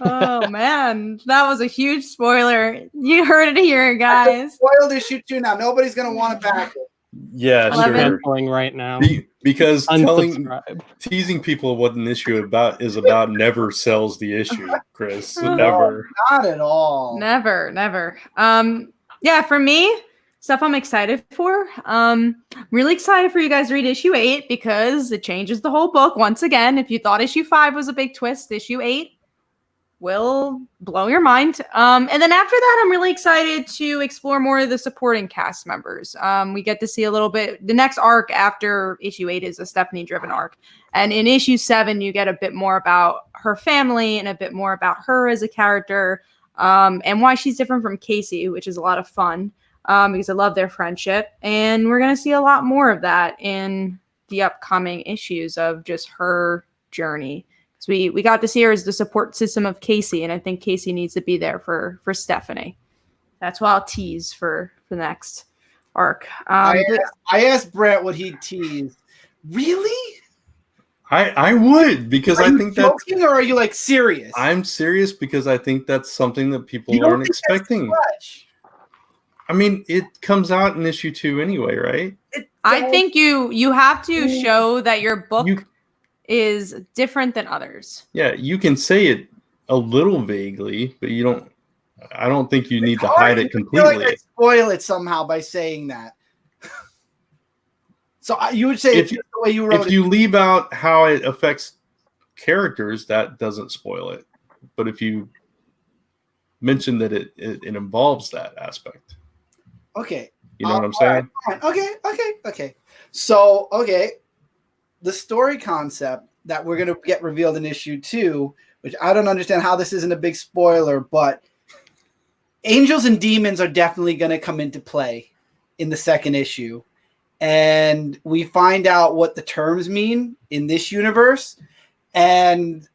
Oh man, that was a huge spoiler. You heard it here, guys. Spoiled issue 2 now. Nobody's going to want to back it. Yeah, I'm sure. canceling right now. Because Unsubscribe. teasing people what an issue is about never sells the issue, Chris. No, Never. Not at all. Never. Yeah, for me, stuff I'm excited for. Really excited for you guys to read issue 8 because it changes the whole book once again. If you thought issue 5 was a big twist, issue 8 will blow your mind. And then after that, I'm really excited to explore more of the supporting cast members. We get to see a little bit. The next arc after issue 8 is a Stephanie-driven arc. And in issue 7, you get a bit more about her family and a bit more about her as a character and why she's different from Casey, which is a lot of fun because I love their friendship. And we're going to see a lot more of that in the upcoming issues of just her journey. So we got to see her as the support system of Casey, and I think Casey needs to be there for Stephanie. That's what I'll tease for the next arc. I asked Brent what he'd tease. Really? I would, because I think that's joking, or are you like serious? I'm serious because I think that's something that people aren't expecting. I mean, it comes out in issue 2 anyway, right? I think you have to show that your book is different than others. Yeah, you can say it a little vaguely, but you don't. I don't think you need to hide it completely. I feel like I spoil it somehow by saying that. So you would say it's just the way you wrote it. If you leave out how it affects characters, that doesn't spoil it. But if you mention that it involves that aspect, okay, you know what I'm saying? Right, okay. So the story concept that we're going to get revealed in issue 2, which I don't understand how this isn't a big spoiler, but angels and demons are definitely going to come into play in the second issue. And we find out what the terms mean in this universe. And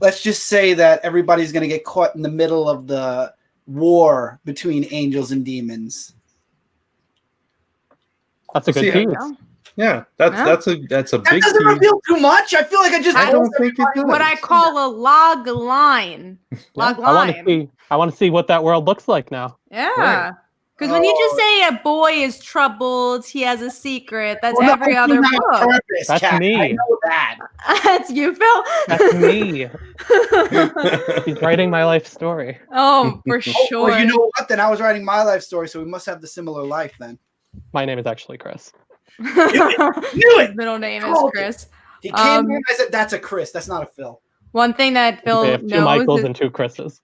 let's just say that everybody's going to get caught in the middle of the war between angels and demons. That's a good tease. Yeah, that's a big. That doesn't reveal too much. I feel like I don't think it does. What I call a log line. Log line. I want to see what that world looks like now. Yeah. Because when you just say a boy is troubled, he has a secret, that's every other book. That's me. I know that. That's you, Phil. That's me. He's writing my life story. Oh, for sure. Well, you know what? Then I was writing my life story, so we must have the similar life then. My name is actually Chris. Knew it. His middle name is Chris. He came in and I said, that's a Chris. That's not a Phil. One thing that Phil have 2 knows Michaels and 2 Chris's.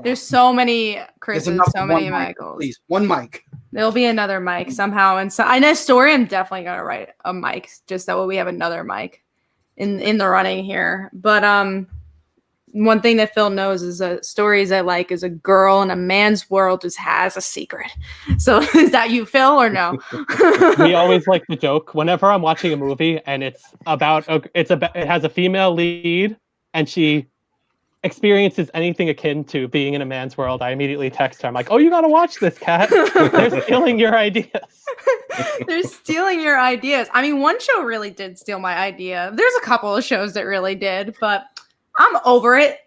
There's so many Chris's, so many Michaels. Please, one Mike. There'll be another Mike somehow. And so in a story, I'm definitely going to write a Mike, just that way we have another Mike in the running here. But one thing that Phil knows is stories I like is a girl in a man's world just has a secret. So is that you, Phil, or no? We always like the joke whenever I'm watching a movie and it has a female lead and she experiences anything akin to being in a man's world, I immediately text her. I'm like, oh, you got to watch this, Kat. They're stealing your ideas. They're stealing your ideas. I mean, one show really did steal my idea. There's a couple of shows that really did, but I'm over it.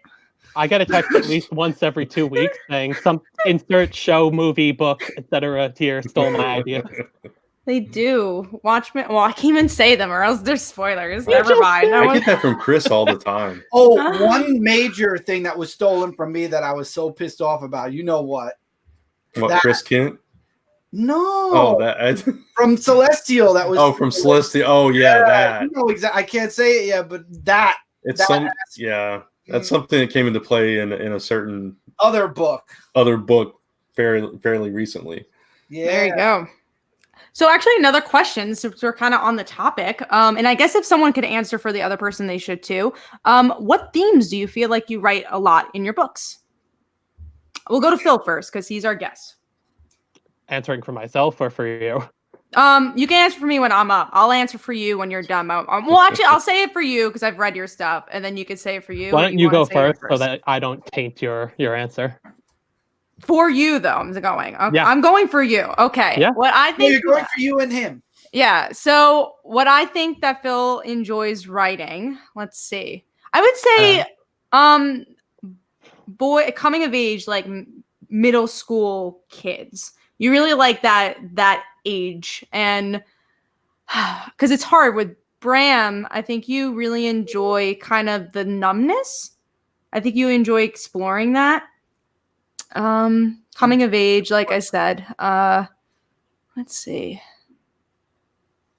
I get a text at least once every 2 weeks saying some insert show, movie, book, etc. here stole my idea. They do. Watchmen. Well, I can't even say them or else they're spoilers. Never mind. I get that from Chris all the time. Oh, one major thing that was stolen from me that I was so pissed off about. You know what? What, Chris Kent? No. Oh, that from Celestial. That was. Oh, from Celestial. Oh, yeah, that. You know exactly. I can't say it yet, but that. It's that's something that came into play in a certain other book fairly recently. Yeah. There you go. So actually another question, since we're kind of on the topic, and I guess if someone could answer for the other person, they should too. What themes do you feel like you write a lot in your books? We'll go to Phil first because he's our guest. Answering for myself or for you? You can answer for me when I'm up. I'll answer for you when you're done. Well, actually, I'll say it for you because I've read your stuff, and then you can say it for you. Why don't you go first so that I don't taint your answer? For you, though, I'm going. Okay. Yeah. I'm going for you. Okay. Yeah. What I think. You're going for you and him. Yeah. So what I think that Phil enjoys writing. Let's see. I would say, boy, coming of age, like middle school kids. You really like that age, and because it's hard with Bram, I think you really enjoy kind of the numbness. I think you enjoy exploring that. Coming of age, like I said. Let's see.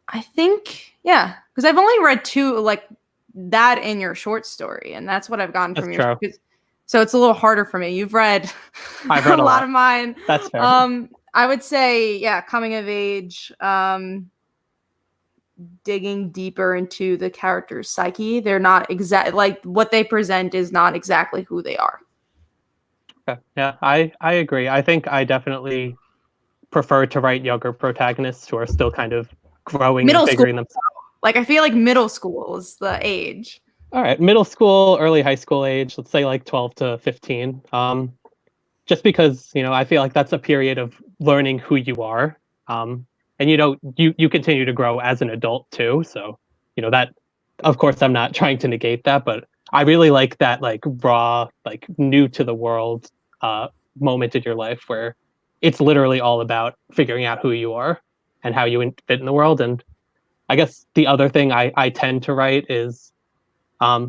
I think, yeah, because I've only read 2, like that in your short story, and that's what I've gotten from your. So it's a little harder for me. You've read, I've read a lot of mine. That's fair. I would say, yeah, coming of age, digging deeper into the character's psyche. They're not exact, like what they present is not exactly who they are. Okay. Yeah, I agree. I think I definitely prefer to write younger protagonists who are still kind of growing and figuring themselves out. Like, I feel like middle school is the age. All right, middle school, early high school age, let's say like 12 to 15. Just because, I feel like that's a period of learning who you are. And you continue to grow as an adult too. So, that, of course, I'm not trying to negate that, but I really like that like raw, like new to the world moment in your life where it's literally all about figuring out who you are and how you fit in the world. And I guess the other thing I tend to write is, I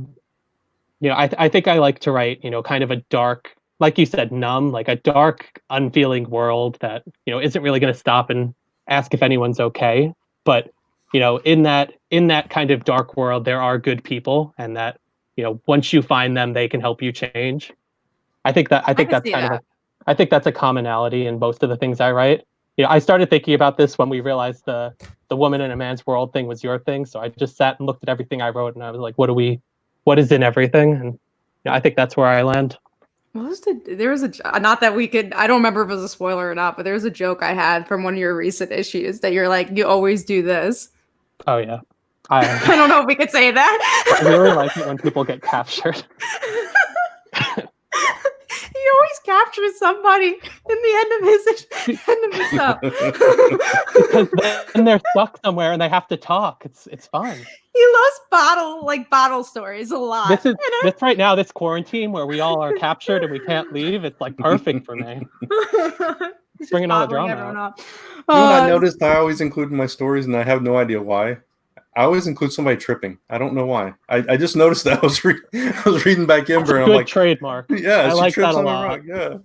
think I like to write, kind of a dark, like you said, numb, like a dark, unfeeling world that, isn't really going to stop and ask if anyone's okay. But, in that kind of dark world, there are good people, and that, once you find them, they can help you change. I think that's a commonality in most of the things I write. I started thinking about this when we realized the woman in a man's world thing was your thing. So I just sat and looked at everything I wrote, and I was like, what is in everything? And I think that's where I land. There was a, not that we could, I don't remember if it was a spoiler or not, but there was a joke I had from one of your recent issues that you're like, you always do this. Oh yeah. I don't know if we could say that. I really like it when people get captured. He always captures somebody in the end of his stuff. Because then they're stuck somewhere and they have to talk. It's fun. He loves bottle stories a lot. This right now, this quarantine where we all are captured and we can't leave, it's like perfect for me. Bringing all the drama out. You know what I noticed I always include in my stories, and I have no idea why. I always include somebody tripping. I don't know why. I just noticed that I was reading back Ember, and I'm like, trademark. Yeah, I like that a lot. Yeah.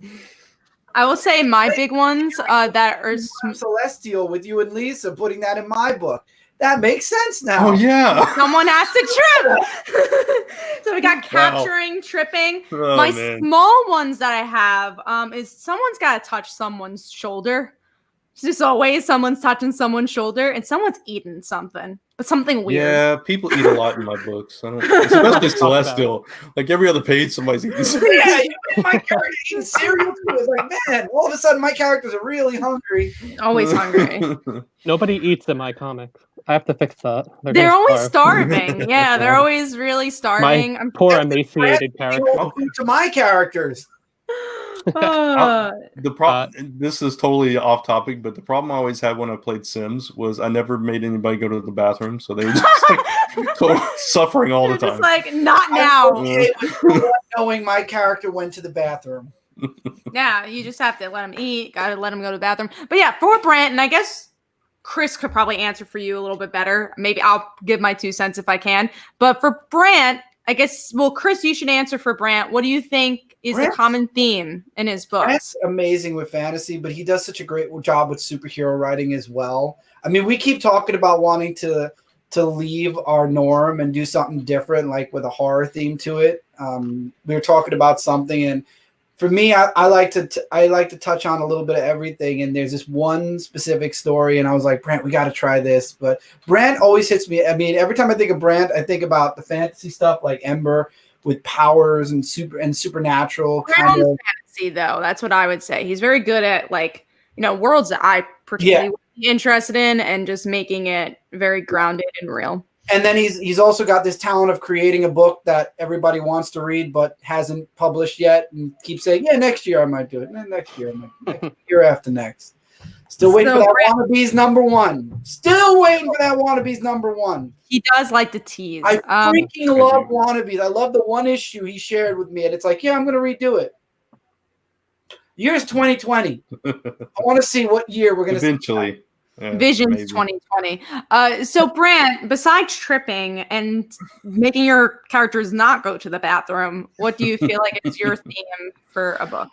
I will say my big ones that are Celestial with you and Lisa putting that in my book. That makes sense now. Oh yeah. Someone has to trip. So we got capturing, tripping. My small ones that I have is someone's got to touch someone's shoulder. It's just always someone's touching someone's shoulder and someone's eating something. But something weird. Yeah, people eat a lot in my books. Especially Celestial. Like every other page, somebody's eating cereal. Yeah, my character eating cereal too. It's like, man, all of a sudden my characters are really hungry. Always hungry. Nobody eats in my comics. I have to fix that. They're always starving. Yeah, they're always really starving. My poor emaciated character. To my characters. The problem. This is totally off topic, but the problem I always had when I played Sims was I never made anybody go to the bathroom, so they were just like suffering all the time. Just like not now. Knowing my character went to the bathroom. Yeah, you just have to let him eat. Got to let him go to the bathroom. But yeah, for Brant, and I guess Chris could probably answer for you a little bit better. Maybe I'll give my 2 cents if I can. But for Brant, I guess, well, Chris, you should answer for Brant. What do you think is the common theme in his books? Brant's amazing with fantasy, but he does such a great job with superhero writing as well. I mean, we keep talking about wanting to leave our norm and do something different, like with a horror theme to it. We were talking about something, and for me, I like to touch on a little bit of everything. And there's this one specific story, and I was like, Brant, we got to try this. But Brant always hits me. I mean, every time I think of Brant, I think about the fantasy stuff like Ember with powers and supernatural kind of fantasy. Though that's what I would say. He's very good at worlds that I particularly would be interested in, and just making it very grounded and real. And then he's also got this talent of creating a book that everybody wants to read but hasn't published yet, and keeps saying, "Yeah, next year I might do it. Next year, next year after next." Still waiting for that Wannabes #1. Still waiting for that Wannabes #1. He does like to tease. I freaking love Wannabes. I love the one issue he shared with me, and it's like, yeah, I'm going to redo it. Year's 2020. I want to see what year we're going to eventually. Visions maybe. 2020. So Brant, besides tripping and making your characters not go to the bathroom, what do you feel like is your theme for a book?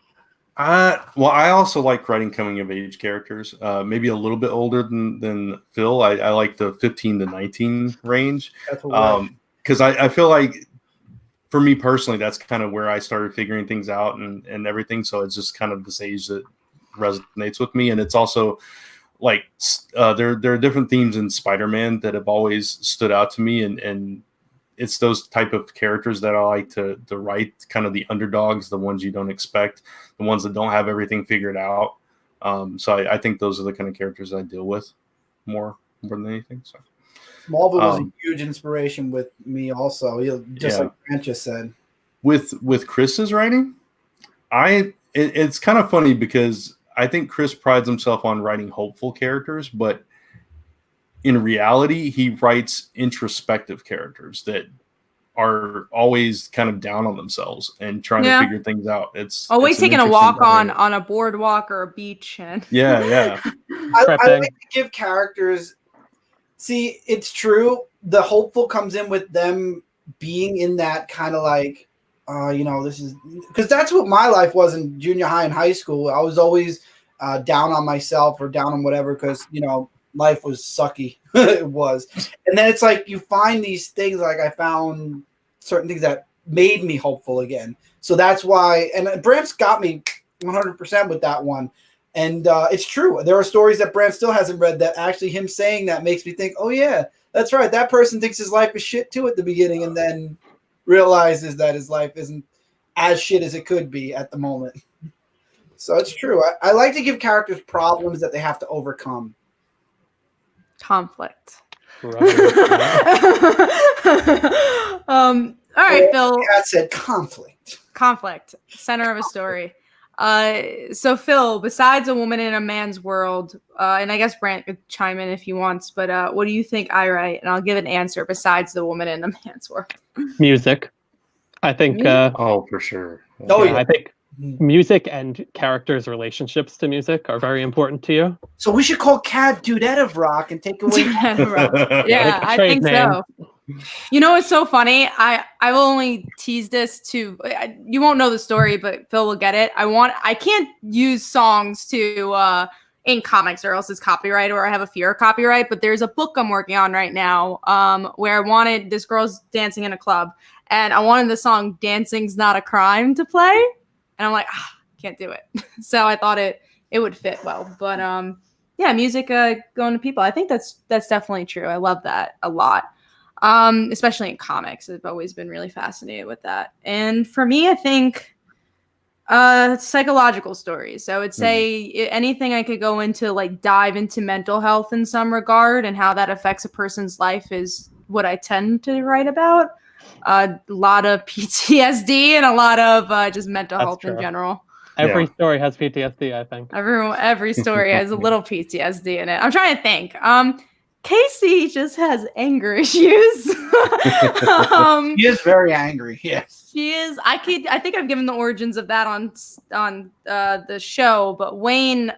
Well, I also like writing coming of age characters. Maybe a little bit older than Phil. I like the 15 to 19 range. Because I feel like, for me personally, that's kind of where I started figuring things out and everything. So it's just kind of this age that resonates with me. And it's also like there are different themes in Spider-Man that have always stood out to me, and it's those type of characters that I like to write, kind of the underdogs, the ones you don't expect, the ones that don't have everything figured out. So I think those are the kind of characters I deal with more than anything. So Smallville was a huge inspiration with me also, like Grant just said. With Chris's writing, it's kind of funny because I think Chris prides himself on writing hopeful characters, but in reality, he writes introspective characters that are always kind of down on themselves and trying to figure things out. It's always taking a walk dynamic. on a boardwalk or a beach. And yeah. I like to give characters. See, it's true. The hopeful comes in with them being in that kind of like, this is because that's what my life was in junior high and high school. I was always down on myself or down on whatever because, life was sucky. It was. And then it's like you find these things, like I found certain things that made me hopeful again. So that's why, and Brant's got me 100% with that one. And it's true. There are stories that Brant still hasn't read that actually him saying that makes me think, oh, yeah, that's right. That person thinks his life is shit too at the beginning and then realizes that his life isn't as shit as it could be at the moment. So it's true. I like to give characters problems that they have to overcome. Conflict. All right, Phil. I said conflict. Conflict. Center of a story. So Phil, besides A Woman in a Man's World, and I guess Brant could chime in if he wants, but what do you think I write? And I'll give an answer besides The Woman in a Man's World. Music. I think for sure. I think music and characters' relationships to music are very important to you. So we should call Cat Dudette of Rock and take away Yeah, I think so. You know what's so funny? I will only tease this to you won't know the story, but Phil will get it. I can't use songs to in comics or else it's copyright or I have a fear of copyright, but there's a book I'm working on right now where I wanted this girl's dancing in a club and I wanted the song Dancing's Not a Crime to play. And I'm like, can't do it. So I thought it would fit well. But music going to people. I think that's definitely true. I love that a lot. Especially in comics. I've always been really fascinated with that. And for me, I think psychological stories. So I would say anything I could go into, like dive into mental health in some regard and how that affects a person's life is what I tend to write about. A lot of PTSD and a lot of just mental health in general. Every story has PTSD, I think. Every story has a little PTSD in it. I'm trying to think. Casey just has anger issues. She is very angry. Yes, she is. I think I've given the origins of that on the show, but Wayne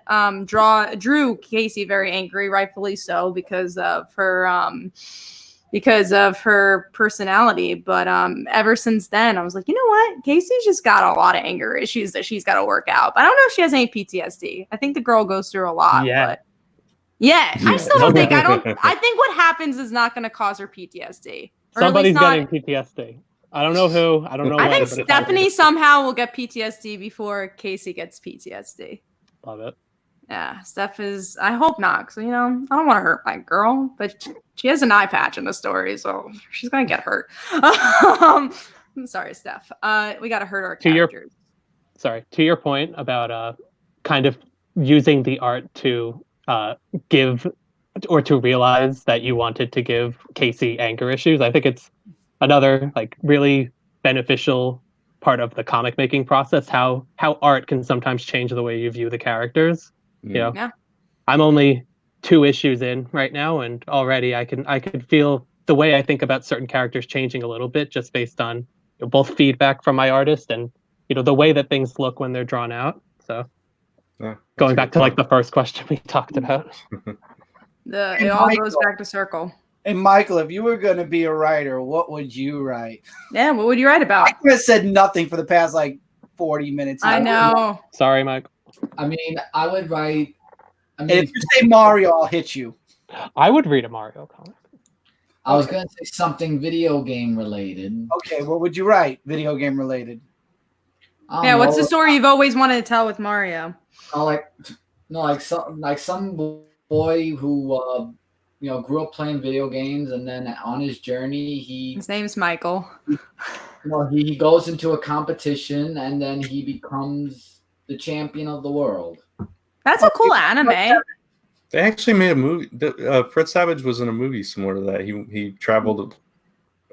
drew Casey very angry, rightfully so, because of her personality. But ever since then, I was like, you know what? Casey's just got a lot of anger issues that she's got to work out. But I don't know if she has any PTSD. I think the girl goes through a lot. Yeah. But I still don't think. I think what happens is not going to cause her PTSD. Somebody's getting PTSD. I don't know who. I don't know. I when, think but it's Stephanie somehow will get PTSD before Casey gets PTSD. Love it. Yeah, Steph is. I hope not, because I don't want to hurt my girl, but she has an eye patch in the story, so she's gonna get hurt. I'm sorry, Steph. We gotta hurt our characters. To your point about kind of using the art to give or to realize that you wanted to give Casey anger issues. I think it's another really beneficial part of the comic making process. How art can sometimes change the way you view the characters. Yeah. I'm only 2 issues in right now, and already I can feel the way I think about certain characters changing a little bit just based on both feedback from my artist and the way that things look when they're drawn out. So going back to the first question we talked about. It all goes back to circle. And Michael, if you were going to be a writer, what would you write? Yeah, what would you write about? I could have said nothing for the past 40 minutes. I know. Sorry, Mike. I mean, I would write. And if you say Mario, I'll hit you. I would read a Mario comic. I was going to say something video game related. Okay, what would you write? Video game related. What's the story you've always wanted to tell with Mario? Some boy who grew up playing video games, and then on his journey, his name's Michael. He goes into a competition, and then he becomes the champion of the world. That's a cool anime. They actually made a movie. Fred Savage was in a movie similar to that. He traveled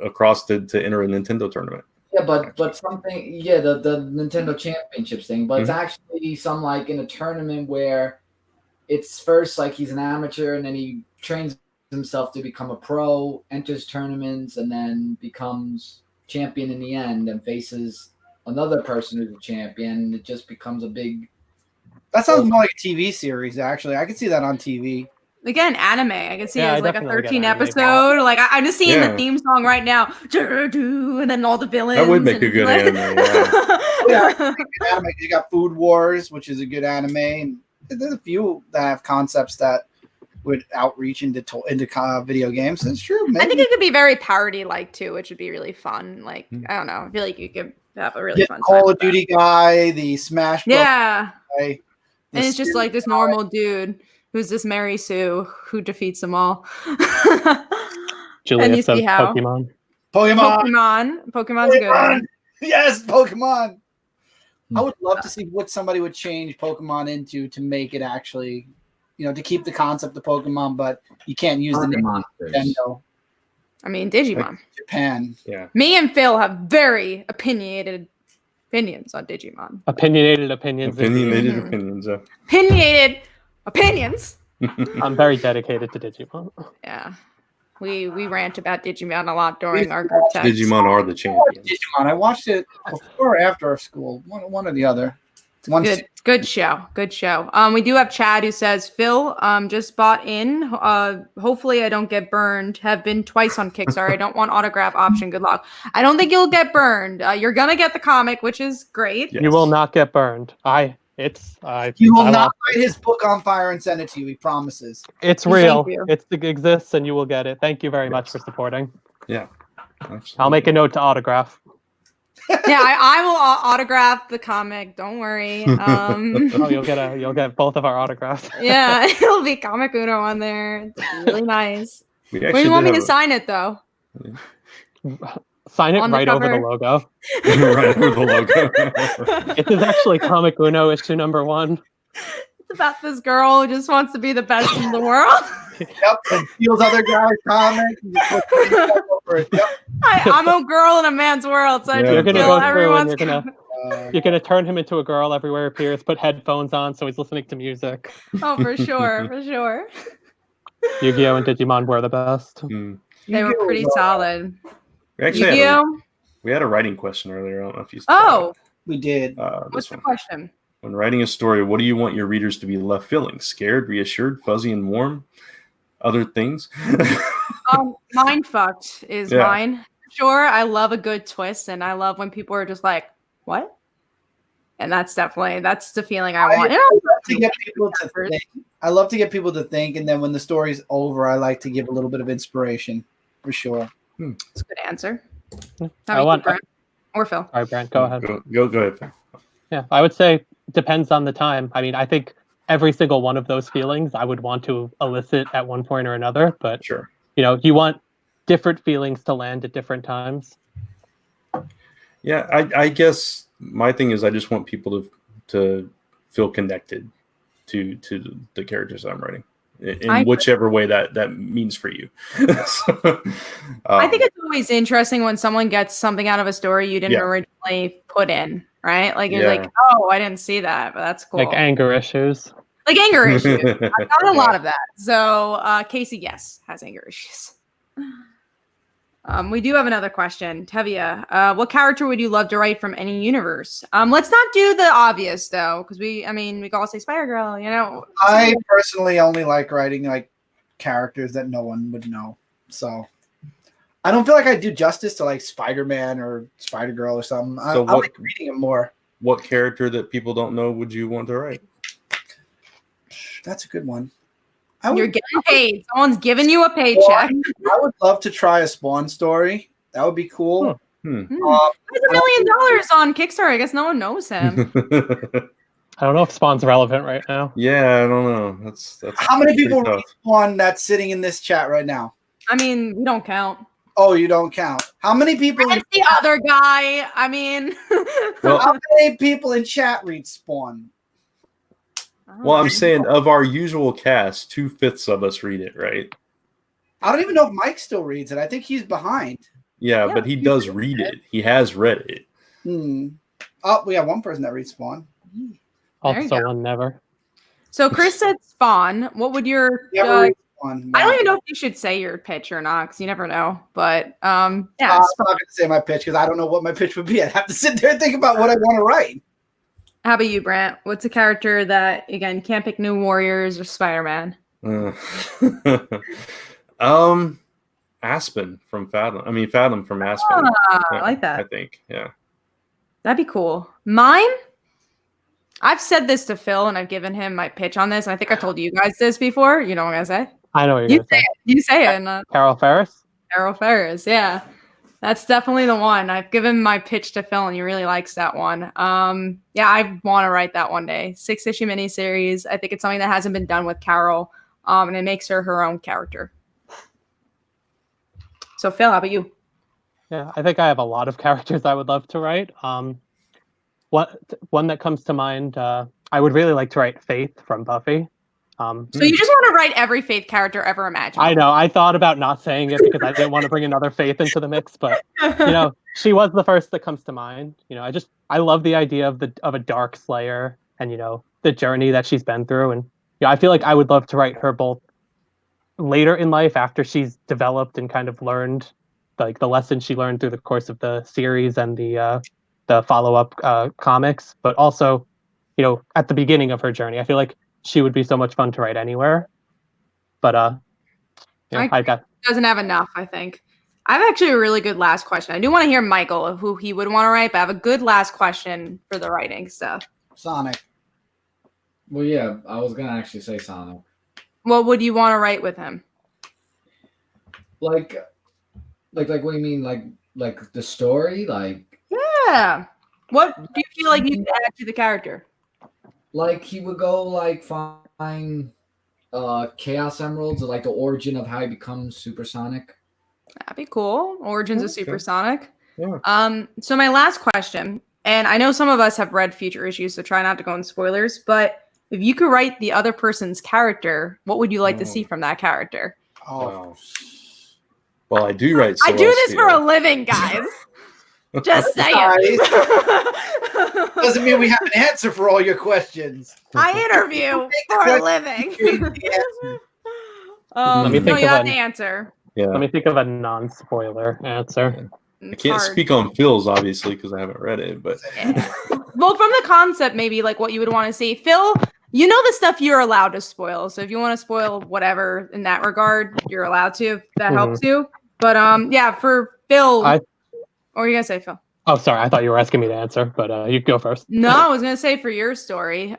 across to enter a Nintendo tournament. Yeah, but something. Yeah, the Nintendo Championships thing. But it's actually some in a tournament where it's first he's an amateur, and then he trains himself to become a pro, enters tournaments, and then becomes champion in the end, and faces another person who's a champion. It just becomes a big. That sounds more like a TV series, actually. I could see that on TV. Again, anime. I can see it as a 13 episode. I'm just seeing the theme song right now. And then all the villains. That would make a good anime. Anime. You got Food Wars, which is a good anime. And there's a few that have concepts that would outreach into video games. It's true. Maybe. I think it could be very parody-like too, which would be really fun. I don't know. I feel like you could have a really fun Call of Duty guy, the Smash Bros. Guy. And it's just this normal dude who's this Mary Sue who defeats them all. Julia and you see how Pokemon's a good one. Yes, Pokemon. I would love to see what somebody would change Pokemon into to make it actually, to keep the concept of Pokemon, but you can't use the name Nintendo. I mean, Digimon. Japan. Yeah. Me and Phil have very opinionated opinions on Digimon. Opinionated opinions. Opinionated opinions. I'm very dedicated to Digimon. Yeah. We rant about Digimon a lot during our group text. Digimon are the champions. Digimon. I watched it before or after our school. One or the other. Good show. We do have Chad who says, Phil, just bought in. Hopefully I don't get burned. Have been twice on Kickstarter. I don't want autograph option. Good luck. I don't think you'll get burned. You're gonna get the comic, which is great. Yes. You will not get burned. He will not light his book on fire and send it to you. He promises. It's real. It exists, and you will get it. Thank you very much for supporting. Yeah. Absolutely. I'll make a note to autograph. Yeah, I will autograph the comic. Don't worry. You'll get both of our autographs. Yeah, it'll be Comic Uno on there. It's really nice. Where do you want me to sign it, though? Sign it right over the logo. Right over the logo. It is actually Comic Uno issue number 1. It's about this girl who just wants to be the best in the world. Yep, and steals other guys' comics. I'm a girl in a man's world, so I you're just gonna kill go through and everyone's you're gonna turn him into a girl everywhere he appears. Put headphones on so he's listening to music. Oh, for sure. Yu-Gi-Oh and Digimon were the best. They were pretty solid. We actually had a writing question earlier. I don't know if you. We did. What's the question? When writing a story, what do you want your readers to be left feeling? Scared, reassured, fuzzy, and warm? Other things? Mind fucked is mine. Sure, I love a good twist, and I love when people are just like, "What?" And that's the feeling I want. I love to get people to think, and then when the story's over, I like to give a little bit of inspiration, for sure. That's a good answer. How about you, Brent? Or Phil? All right, Brent, go ahead. Go ahead, Phil. Yeah, I would say depends on the time. I mean, I think every single one of those feelings I would want to elicit at one point or another, but Sure. you want different feelings to land at different times. Yeah, I guess my thing is I just want people to feel connected to the characters I'm writing in whichever way that means for you. So, I think it's always interesting when someone gets something out of a story you didn't originally put in, right? Like you're like, oh, I didn't see that, but that's cool. Like anger issues. Like anger issues. I've got a lot of that. So Casey, yes, has anger issues. We do have another question. Tevia, what character would you love to write from any universe? Let's not do the obvious though, because we can all say Spider-Girl, you know. I personally only like writing like characters that no one would know. So I don't feel like I do justice to like Spider-Man or Spider-Girl or something. I like reading them more. What character that people don't know would you want to write? That's a good one. You're getting paid. Someone's giving you a paycheck. I would love to try a Spawn story. That would be cool. There's $1 million on Kickstarter. I guess no one knows him. I don't know if Spawn's relevant right now. Yeah, I don't know. That's how many people read Spawn that's sitting in this chat right now? I mean, we don't count. Oh, you don't count. How many people? That's the other guy. I mean, how many people in chat read Spawn? Well, I'm saying of our usual cast, 2/5 of us read it, right? I don't even know if Mike still reads it. I think he's behind. Yeah, but he does read it. He has read it. Oh, we have one person that reads Spawn. Also one never. So Chris said Spawn. What would your... I don't even know if you should say your pitch or not, because you never know. But I'm not going to say my pitch because I don't know what my pitch would be. I'd have to sit there and think about what I want to write. How about you, Brant? What's a character that, again, can't pick New Warriors or Spider-Man? Aspen from Fathom. Fathom from Aspen. I like that. I think, yeah. That'd be cool. Mine? I've said this to Phil, and I've given him my pitch on this. I think I told you guys this before. You know what I'm going to say? I know what you're going to say. You say it. Carol Ferris? Carol Ferris, yeah. That's definitely the one. I've given my pitch to Phil, and he really likes that one. I want to write that one day. 6-issue miniseries. I think it's something that hasn't been done with Carol, and it makes her own character. So, Phil, how about you? Yeah, I think I have a lot of characters I would love to write. One that comes to mind, I would really like to write Faith from Buffy. So you just want to write every Faith character ever imagined. I know. I thought about not saying it because I didn't want to bring another Faith into the mix, but she was the first that comes to mind. I love the idea of a dark slayer and the journey that she's been through, and I feel like I would love to write her both later in life after she's developed and kind of learned like the lessons she learned through the course of the series and the follow-up comics, but also at the beginning of her journey. I feel like she would be so much fun to write anywhere. But I doesn't have enough, I think. I have actually a really good last question. I do want to hear Michael of who he would want to write, but I have a good last question for the writing stuff. Sonic. Well, yeah, I was gonna actually say Sonic. What would you want to write with him? Like what do you mean? Like the story? Like yeah. What do you feel like you could add to the character? Like he would go like find Chaos Emeralds, or like the origin of how he becomes supersonic. That'd be cool. Origins of Supersonic. Yeah. So my last question, and I know some of us have read future issues, so try not to go in spoilers, but if you could write the other person's character, what would you like to see from that character? Oh. Well, I do write Celestial. I do this for a living, guys. Just saying. Doesn't mean we have an answer for all your questions. I interview for a living. Let me think you have the answer. Yeah. Let me think of a non-spoiler answer. I can't speak on Phil's, obviously, because I haven't read it. But well, from the concept, maybe like what you would want to see. Phil, you know the stuff you're allowed to spoil. So if you want to spoil whatever in that regard, you're allowed to. If that helps you. But for Phil, what were you gonna say, Phil? Oh, sorry. I thought you were asking me to answer, but you go first. No, I was gonna say for your story,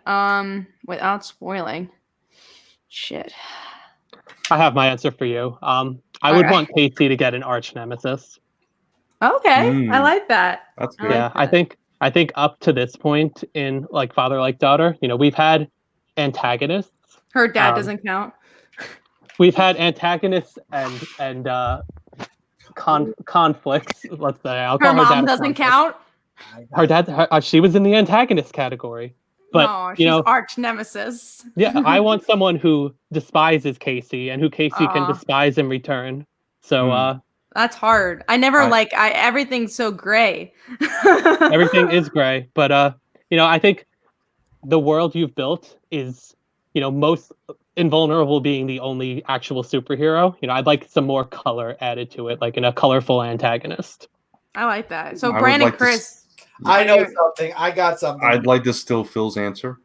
without spoiling. Shit. I have my answer for you. I would want Casey to get an arch nemesis. Okay, I like that. That's I good. like Yeah, that. I think up to this point in like Father Like Daughter, we've had antagonists. Her dad Um, doesn't count. We've had antagonists and conflicts. Let's say I'll Her call her dad mom a doesn't conflict. count. Her dad, she was in the antagonist category. But No, she's arch nemesis. yeah, I want someone who despises Casey and who Casey can despise in return. So that's hard. I never everything's so gray. everything is gray, but I think the world you've built is, most invulnerable being the only actual superhero. I'd like some more color added to it, like in a colorful antagonist. I like that. So I would Brandon, like to Chris. I know something. I got something. I'd like to steal Phil's answer.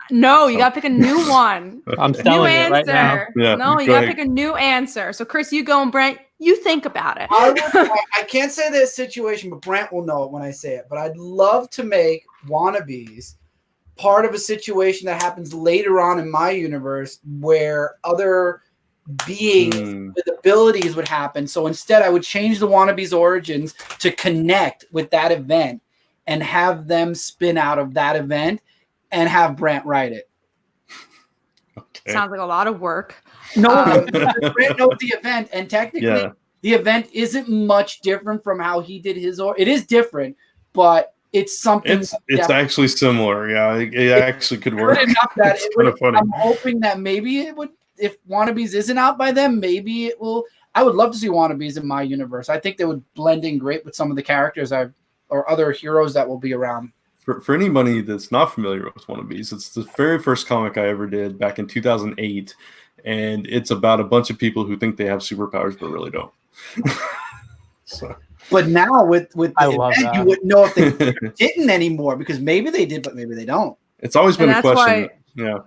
No, you gotta pick a new one. I'm selling it right now. Yeah, No, you go gotta ahead. pick a new answer. So Chris, you go, and Brent, you think about it. I can't say this situation, but Brent will know it when I say it. But I'd love to make wannabes part of a situation that happens later on in my universe where other beings with abilities would happen. So instead, I would change the wannabes' origins to connect with that event and have them spin out of that event and have Brent write it. Okay. Sounds like a lot of work. No, Brent knows the event, and technically, Yeah. the event isn't much different from how he did his. It is different, but it's something. It's actually similar. Yeah, it actually could work. Good enough that It's it kinda would, funny. I'm hoping that maybe it would. If Wannabes isn't out by then, maybe it will. I would love to see Wannabes in my universe. I think they would blend in great with some of the characters or other heroes that will be around. For anybody that's not familiar with Wannabes, it's the very first comic I ever did back in 2008, and it's about a bunch of people who think they have superpowers but really don't. So. But now with the event, you wouldn't know if they didn't anymore because maybe they did, but maybe they don't. It's always been a question. Why, yeah.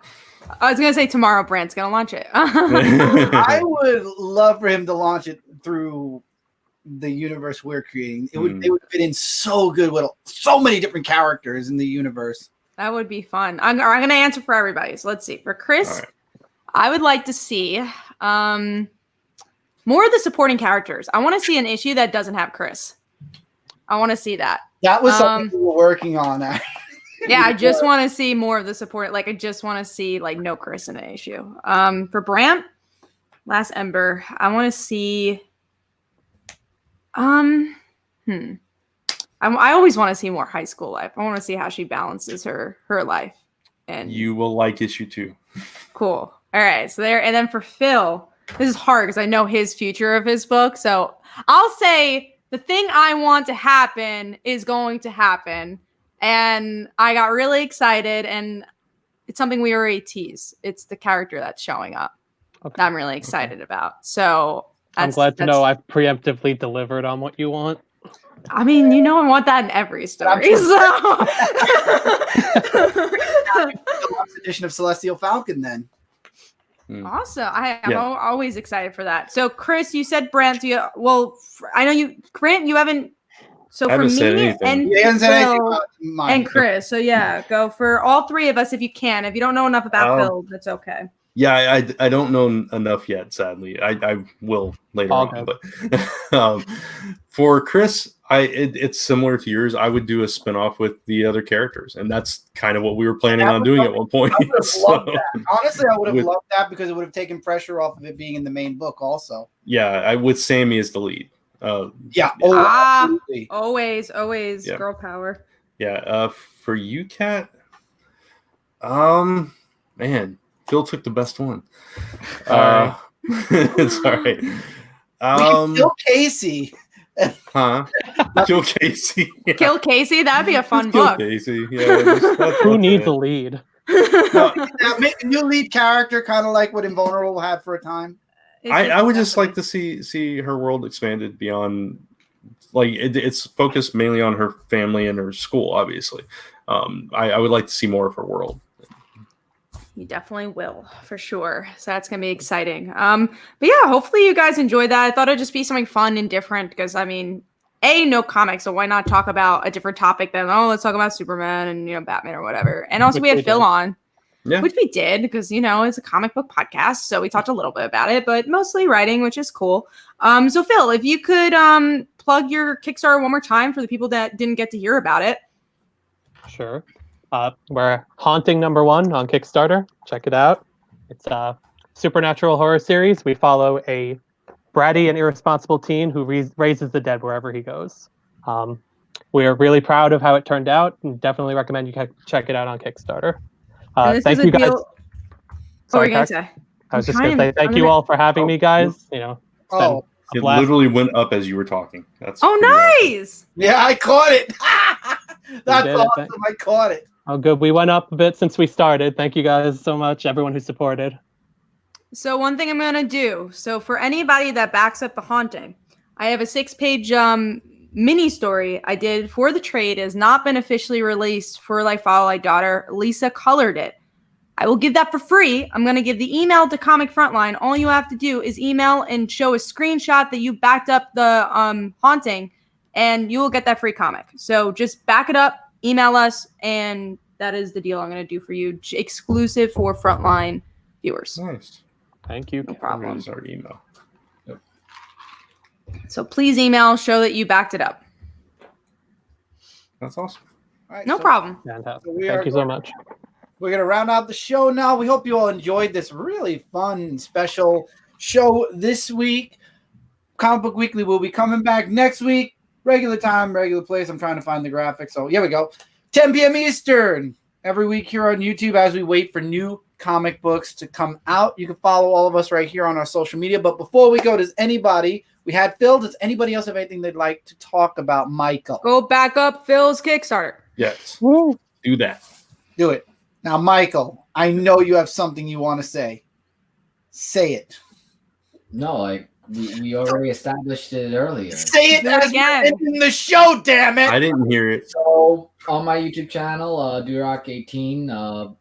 I was gonna say tomorrow Brandt's gonna launch it. I would love for him to launch it through the universe we're creating. They would fit in so good with so many different characters in the universe. That would be fun. I'm gonna answer for everybody. So let's see. For Chris, I would like to see more of the supporting characters. I want to see an issue that doesn't have Chris. I want to see that. That was something we were working on. Yeah, I just want to see more of the support. Like, I just want to see no Chris in an issue. For Brandt, Last Ember, I want to see. I always want to see more high school life. I want to see how she balances her life. And you will like issue 2. Cool. All right. So there, and then for Phil, this is hard because I know his future of his book. So I'll say the thing I want to happen is going to happen. And I got really excited, and it's something we already teased. It's the character that's showing up that I'm really excited about. So I'm glad to know I've preemptively delivered on what you want. I mean, I want that in every story. Deluxe edition of Celestial Falcon, then. Awesome. I'm always excited for that. So, Chris, you said Brant. I know you, Grant, you haven't. So for me and Chris, so yeah, go for all three of us if you can. If you don't know enough about Phil, that's okay. Yeah, I don't know enough yet, sadly. I will later on. But for Chris, it's similar to yours. I would do a spinoff with the other characters, and that's kind of what we were planning on doing at one point. I would have loved that. Honestly, I would have loved that because it would have taken pressure off of it being in the main book also. Yeah, with Sammy as the lead. Always girl power. Yeah. For you, Kat, man, Phil took the best one. It's all right. Kill Casey. Huh? Kill Casey. Yeah. Kill Casey. That'd be a fun book. Kill Casey. Yeah. Who needs a lead? Make a new lead character, kind of like what Invulnerable had for a time. I would just like to see her world expanded beyond, it's focused mainly on her family and her school, obviously. I would like to see more of her world. You definitely will, for sure. So that's going to be exciting. But yeah, hopefully you guys enjoyed that. I thought it'd just be something fun and different because, no comics, so why not talk about a different topic than, let's talk about Superman and, Batman or whatever. And also we had Phil on. Yeah. which we did because, it's a comic book podcast. So we talked a little bit about it, but mostly writing, which is cool. So Phil, if you could plug your Kickstarter one more time for the people that didn't get to hear about it. Sure. We're Haunting #1 on Kickstarter. Check it out. It's a supernatural horror series. We follow a bratty and irresponsible teen who raises the dead wherever he goes. We're really proud of how it turned out, and definitely recommend you check it out on Kickstarter. Thank you guys. What were you going to say? I was just going to say thank you all for having me, guys. It literally went up as you were talking. That's pretty nice. Awesome. Yeah, I caught it. That's awesome. I caught it. Oh, good. We went up a bit since we started. Thank you guys so much, everyone who supported. So one thing I'm going to do. So for anybody that backs up The Haunting, I have a 6-page mini story I did for the trade. It has not been officially released for Like Follow Like Daughter. Lisa colored it. I will give that for free. I'm going to give the email to Comic Frontline. All you have to do is email and show a screenshot that you backed up the Haunting, and you will get that free comic. So just back it up, email us, and that is the deal I'm going to do for you. Exclusive for Frontline viewers. Nice. Thank you. No problem. Here's our email. Yep. So please email, show that you backed it up. That's awesome. All right, no problem. Fantastic. Thank you so much. We're going to round out the show now. We hope you all enjoyed this really fun and special show this week. Comic Book Weekly will be coming back next week. Regular time, regular place. I'm trying to find the graphics. So here we go. 10 p.m. Eastern every week here on YouTube as we wait for new comic books to come out. You can follow all of us right here on our social media. But before we go, does anybody else have anything they'd like to talk about, Michael? Go back up Phil's Kickstarter. Yes. Woo. Do that. Do it. Now, Michael, I know you have something you want to say. Say it. No, we already established it earlier. Say it as we're ending the show, damn it! I didn't hear it. So, on my YouTube channel, Durock18,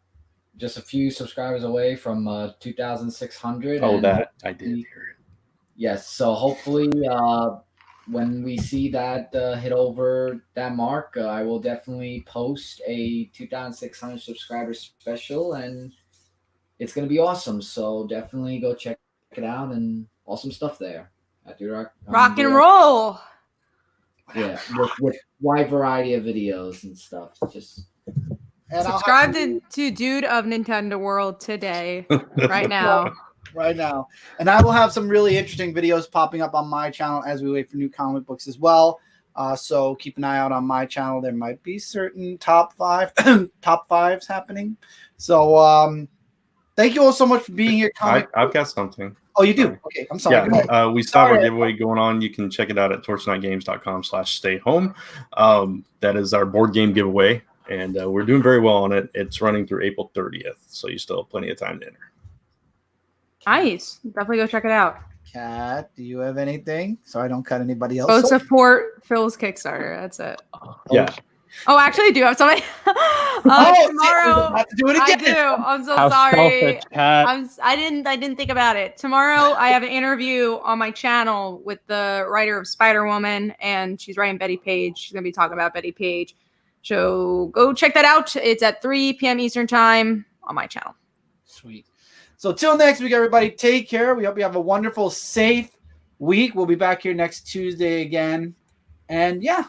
just a few subscribers away from 2,600. Oh, that I did hear it. Yes, so hopefully when we see that hit over that mark, I will definitely post a 2,600 subscriber special, and it's going to be awesome. So definitely go check it out, and awesome stuff there at Durock. Rock and roll. Yeah, with wide variety of videos and stuff. Just subscribe to Dude of Nintendo World today, right now. Right now. And I will have some really interesting videos popping up on my channel as we wait for new comic books as well. So keep an eye out on my channel. There might be certain top fives happening. So thank you all so much for being here. I've got something. Oh, you do? Okay, I'm sorry. Yeah, we still have our giveaway going on. You can check it out at torchnightgames.com/stayhome. That is our board game giveaway, and we're doing very well on it. It's running through April 30th, so you still have plenty of time to enter. Nice. Definitely go check it out. Kat, do you have anything? So I don't cut anybody else. Go support Phil's Kickstarter. That's it. Yeah. Oh, actually, I do have something. Tomorrow, have to do it again. I do. I'm so How sorry. selfish, Kat. I didn't think about it. Tomorrow, I have an interview on my channel with the writer of Spider-Woman, and she's writing Betty Page. She's gonna be talking about Betty Page. So go check that out. It's at 3 p.m. Eastern time on my channel. Sweet. So till next week, everybody, take care. We hope you have a wonderful, safe week. We'll be back here next Tuesday again. And yeah,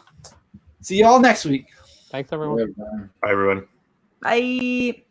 see you all next week. Thanks, everyone. Bye, everybody. Bye.